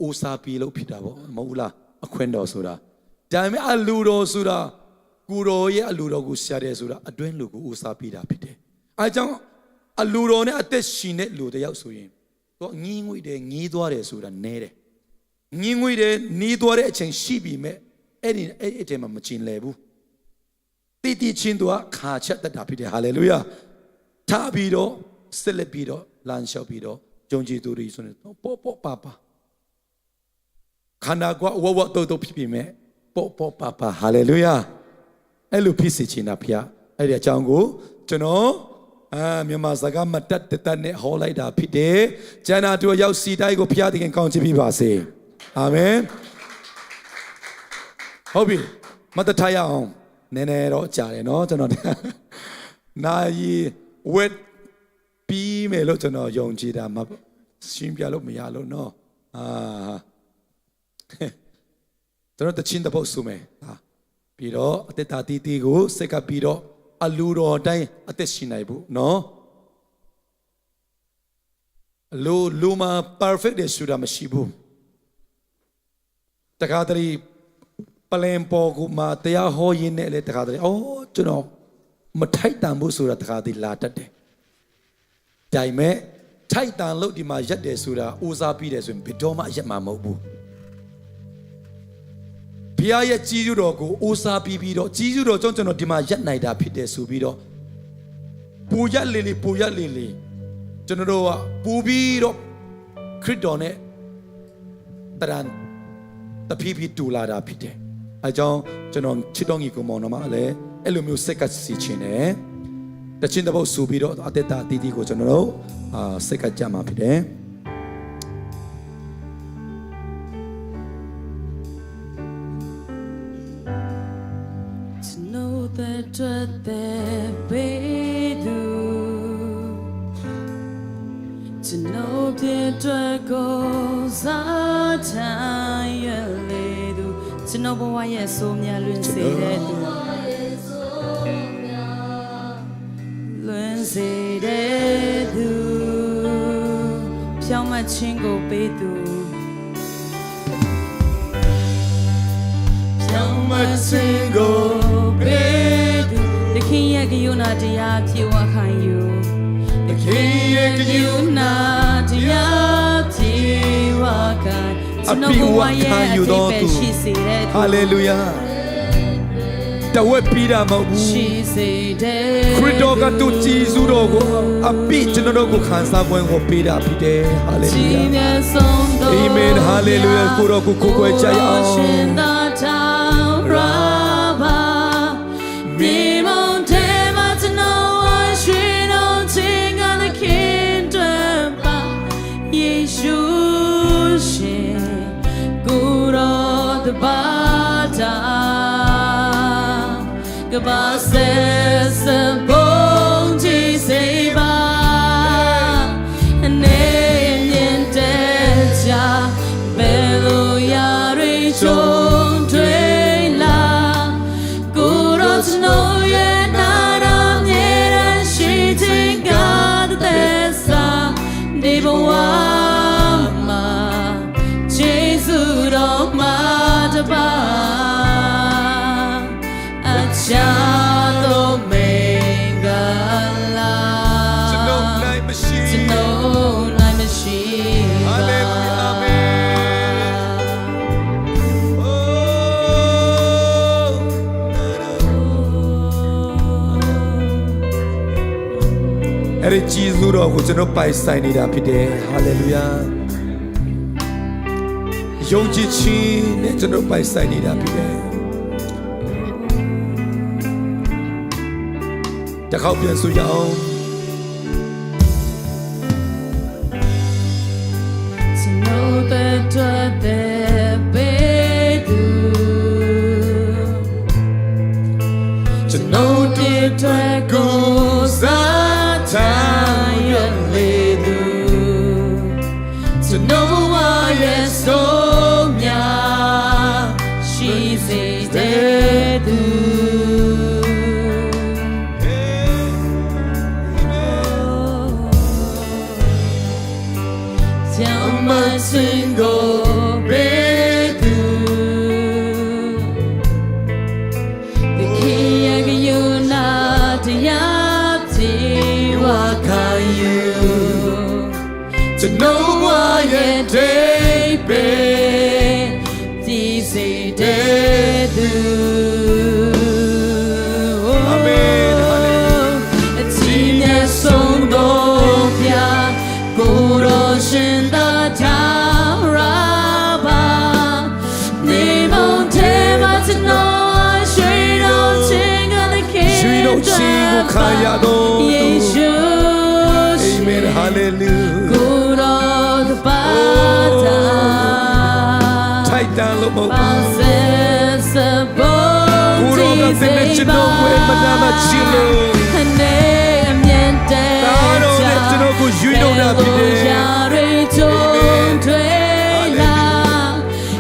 [SPEAKER 3] အိုးစားပြီးလို့ဖြစ်တာပေါ့မဟုတ်လားအခွင့်တော်ဆိုတာဒါပေမဲ့အလိုတော်ဆိုတာကိုတော်ရဲ့အလိုတော်ကိုရှာတယ်ဆိုတာအတွင်းလူကိုအိုးစားပြီးတာဖြစ်တယ်အဲကြောင့်အလိုတော်နဲ့အသက်ရှင်တဲ့လူတယောက်ဆိုရင်သူငင်းငွေတယ်ငီးသွားတယ်ဆိုတာနဲတယ်ငင်းငွေတယ်နီးသွားတဲ့အချိန်ရှိပြီမဲ့အဲ့အချိန်မှာမကျင်လဲဘူးတိချင်းသူကခါချက်တတ်တာဖြစ်တယ်ဟာလေလုယာထားပြီးတော့ဆက်လက်ပြီးတော့လမ်းလျှောက်ပြီးတော့ဂျုံကြည်သူတွေဆိုနေပေါ့ပါခန္ဓာကဝတော့ဖြစ်ပြီမဲ့ပေါ့ပါဟာလေလုယာအဲ့လိုဖြစ်စေချင်တာဖျားအဲ့ဒီအကြောင်းကိုကျွန်တော်မြန်မာစကားမတတ်နဲ့ဟောလိုက်တာဖြစ်တယ်ကျန်တာတို့ရောက်စီတိုင်းကိုဖျားတခင်ကောင်းချီးပေးပါစေအာမင်ဟုတ်ပြီမတထားရအောင်နည်းနည်းတော့ကြာတယ်နော်ကျွန်တော်နာယီဝက်ပြီးမယ်လို့ကျွန်တော်ယုံကြည်တာမရှင်းပြလို့မရလို့နော်ကျွန်တော်တချင်းတစ်ပုတ်စုမယ်ပြီးတော့အသက်တာတီးကိုစိတ်ကပြီးတော့အလူတော်တိုင်းအသက်ရှင်နိုင်ဘူးနော်လူမှာ perfect တဲ့ဆိုတာမရှိဘူးတခါတည်းပလင်ပေါ်ကမှတရားဟောရင်းနဲ့လေတခါတည်းကျွန်တော်မထိုက်တန်ဘူးဆိုတာတခါတည်းလာတတ်တယ်ဒါပေမဲ့ ထိုက်တန်လို့ဒီမှာရက်တယ်ဆိုတာဦးစားပြီးတယ်ဆိုရင်ဘယ်တော့မှရက်မှာမဟုတ်ဘူးဘုရားရဲ့ကြီးစုတော်ကိုဦးစားပြီးတော့ကြီးစုတော်ကြောင့်ကျွန်တော်ဒီမှာရက်နိုင်တာဖြစ်တယ်ဆိုပြီးတော့ပူရက်လေကျွန်တော်တို့ကပူပြီးတော့ခရစ်တော်နဲ့တရံတဖြည်းဖြည်းတူလာတာဖြစ်တယ်အဲကြောင့်ကျွန်တော်ချစ်တော်ကြီးကိုမောင်နှမလည်းအဲ့လိုမျိုးစက်ကစီချင်တယ်တချင်းတစ်ပုတ်ဆူပြီးတော့အသက်တာတီးတီးကိုကျွန်တော်တို့စက်ကကြမှာဖြစ်တယ်
[SPEAKER 1] To know that what they do, to know that what goes out to know what I so many lun say that do, piao ma chingo pe do, piao ma chingo pe do. The king yak you na dia phi wa khan you, the king yak you na dia phi wa khan. To know what I she say that
[SPEAKER 3] Hallelujah. တဝက်ပြီးတာမဟုတ်ဘူး
[SPEAKER 1] she say that
[SPEAKER 3] ခရစ်တော်ကသူကြည်စုတော်ကိုအပိကျွန်တော်တို့ကိုခံစား권ကိုပေးတာဖြစ်တယ် Hallelujah Amen Hallelujah ကိုတော်ကိုကိုယ်ွယ်ကြရအောင်
[SPEAKER 1] Goodbye says the bone say bye and name in death ya bello ya reachon trela good to know ye not on it she think God that's never wama Jesus of my Shadow Mangala
[SPEAKER 3] To know like machine Hallelujah Amen အဲ့ဒီကြီးစုတော်ကိုကျွန်တော်ပိုင်ဆိုင်နေတာဖြစ်တယ် Hallelujah ယုံကြည်ခြင်းနဲ့ကျွန်တော်ပိုင်ဆိုင်နေတာဖြစ်တယ်တခေါက်ပြန်ဆိုရအောင်
[SPEAKER 1] To know that what they do,
[SPEAKER 3] to know that what goes out
[SPEAKER 1] do, to know why it's so she says they do. Single breakthrough the king you not yapti waka you
[SPEAKER 3] to know why it be
[SPEAKER 1] this they do
[SPEAKER 3] Amen Hallelujah
[SPEAKER 1] it's in a song of ya goro shin da
[SPEAKER 3] Amen Hallelujah
[SPEAKER 1] Good on the bata
[SPEAKER 3] Tight down look more
[SPEAKER 1] Passes a bone
[SPEAKER 3] Good on the thing that you know where Madame Chilo
[SPEAKER 1] And name yente
[SPEAKER 3] You know that be there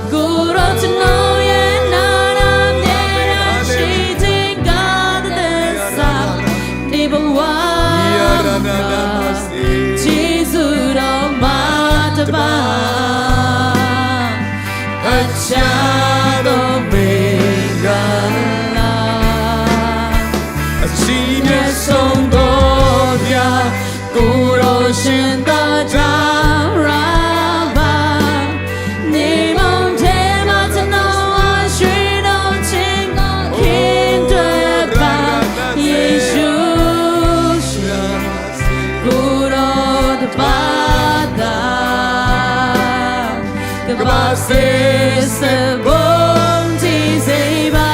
[SPEAKER 1] Good on to know ye not on there She think God this People Jesus of Mataba a shadow Bengala a genius on Godia Guru Shinda
[SPEAKER 3] ပါစေ
[SPEAKER 1] စဘုံကြည်စေပါ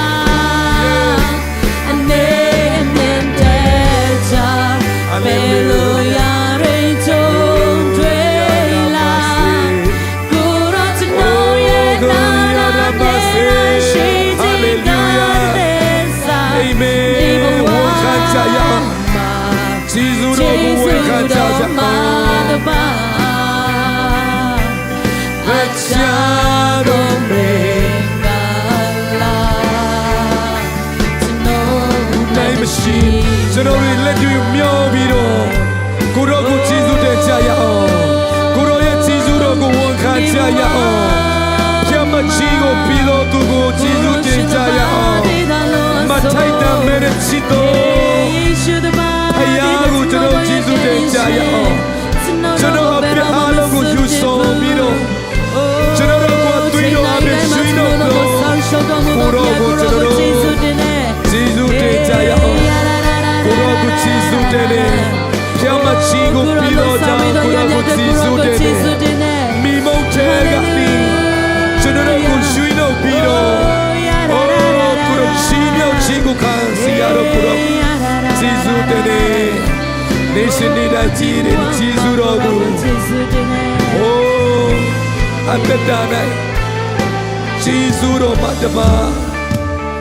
[SPEAKER 1] အနေနဲ့တဲ့ချာဘယ်လိုရရိတ်ချုံတွေ့လာကိုရောကျွန်တော်ရဲ့နာလာပါစေရှိခြင်းကတဲ့စာ
[SPEAKER 3] အာမင်ဝန်ခံကြရအောင်ဂျေဇုတော်ကိုဝန်ခံကြရအောင်အချာတော်မေနိုင်မရှိကျွန်တော်ရဲ့လက်တွေမျောပြီးတော့ကိုရောကိုဂျေဇုတင်ကြရအောင်ကိုရောရဲ့ဂျေဇုတော်ကိုဝန်ခံကြရအောင်ပြမချီကိုပြီးတော့သူကိုဂျေဇုတင်ကြရအောင်မထိုက်တမ်းမဲ့ချစ်တော်ဖယားကိုကျွန်တော်ဂျေဇုတင်ကြရအောင်ကျွန်တော်အပြစ်အားလုံးကိုယူဆောင်ပြီးတော့ကျွန်တော်တို့ကိုတွေ့တော့အပြစ်ရှိတော့ကိုရောကိုကျွန်တော်တို့ဂျေဇုတင်ကြရအောင်ကိုရောကိုဂျေဇုတင်တယ်ပြမချီကိုပြီးတော့ကြောင်းကိုရောကိုဂျေဇုတင်တယ်မိမုတ်တဲ့ကနေကျွန်တော်တို့ကိုရွှေတော့ပြီးတော့ကိုရောချီမြောက်ချီကိုခံစီရတော့ကိုရောဂျေဇုတင်တယ်နေရှင်နေတာကြည်တယ်ဂျေဇုတော်ကိုအသက်တာ၌ဂျေဇုတော်မှာတပါ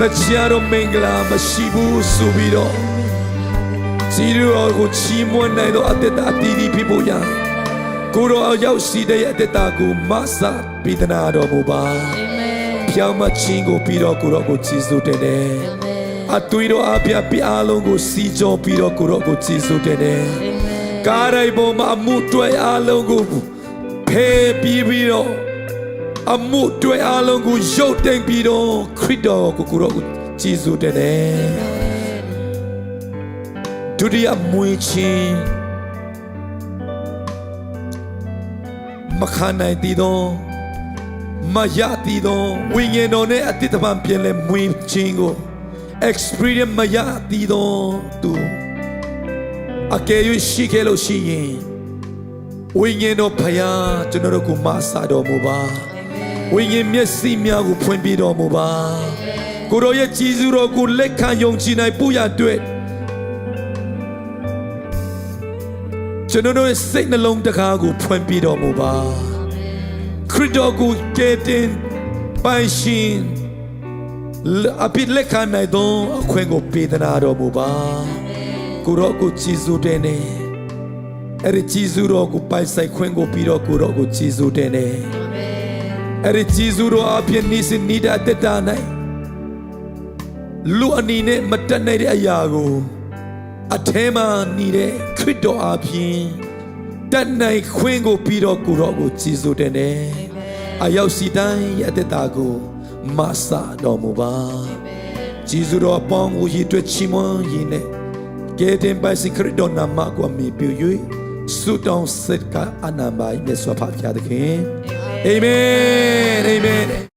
[SPEAKER 3] တချာတော်မင်္ဂလာမရှိဘူးဆိုပြီးတော့ဂျေဇုတော်ကိုချီးမွမ်းနိုင်တော့အသက်တာအတီးတီးဖြစ်ဖို့ရကိုတော်ရောက်ရှိတဲ့အသက်တာကိုမဆာပေးသနာတော်မူပါဖြောင်းမချင်းကိုပြီးတော့ကိုတော်ကိုဂျေဇုတင်တယ်အသွေးတော်အပြပြအားလုံးကိုစီကြောပြီးတော့ကိုတော်ကိုဂျေဇုတင်တယ်ကားရိုက်ပေါ်မှာအမှုတွေ့အားလုံးကိုဖယ်ပြီးတော့အမှုတွေ့အားလုံးကိုရုပ်သိမ်းပြီးတော့ခရစ်တော်ကိုကိုရောကိုဂျေဇုတင်တယ်ဒုတိယမွေးခြင်းမခံနိုင်သေးတော့မရသေးတော့ဝိညာဉ်တော်နဲ့အတိတ်တပံပြန်လဲမွေးခြင်းကို experience မရသေးတော့သူအကယ်၍ရှိခဲ့လို့ရှိရင်ဝိညာဉ်တော်ဖယားကျွန်တော်တို့ကိုမဆာတော်မူပါဝိညာဉ်မျက်စိများကိုဖွင့်ပြတော်မူပါကိုတော်ရဲ့ကြည်စုတော်ကိုလက်ခံယုံကြည်နိုင်ဖို့ရအတွက်ကျွန်တော်ရဲ့စိတ်နှလုံးတကားကိုဖွင့်ပြတော်မူပါခရစ်တော်ကိုကယ်တင်ပိုင်ရှင်အပြစ်လက်ခံနိုင်သောအခွင့်ကိုပေးသနာတော်မူပါကိုတော်ကိုကြည်စုတင်နေအဲ့ဒီဂျေဇုတော်ကိုပိုင်ဆိုင်ခွင့်ကိုပြီးတော့ကိုတော်ကိုဂျေဇုတင်တယ်အဲ့ဒီဂျေဇုတော်အပြင်နေစနေတဲ့တက်တာနိုင်လူအနေနဲ့မတက်နိုင်တဲ့အရာကိုအထဲမှာနေတဲ့ခရစ်တော်အပြင်တက်နိုင်ခွင့်ကိုပြီးတော့ကိုတော်ကိုဂျေဇုတင်တယ်အရောက်စီတိုင်းရဲ့တက်တာကိုမဆာတော်မူပါဂျေဇုတော်ပေါင်းကိုရည်တွက်ချီးမွမ်းရည်နဲ့ကဲတင်ပိုင်စခရစ်တော်နာမကိုမြည်ပြ၍ဆုတောင်းဆက်ကအနံပါမြတ်စွာဘုရားသခင်အာမင်အာမင်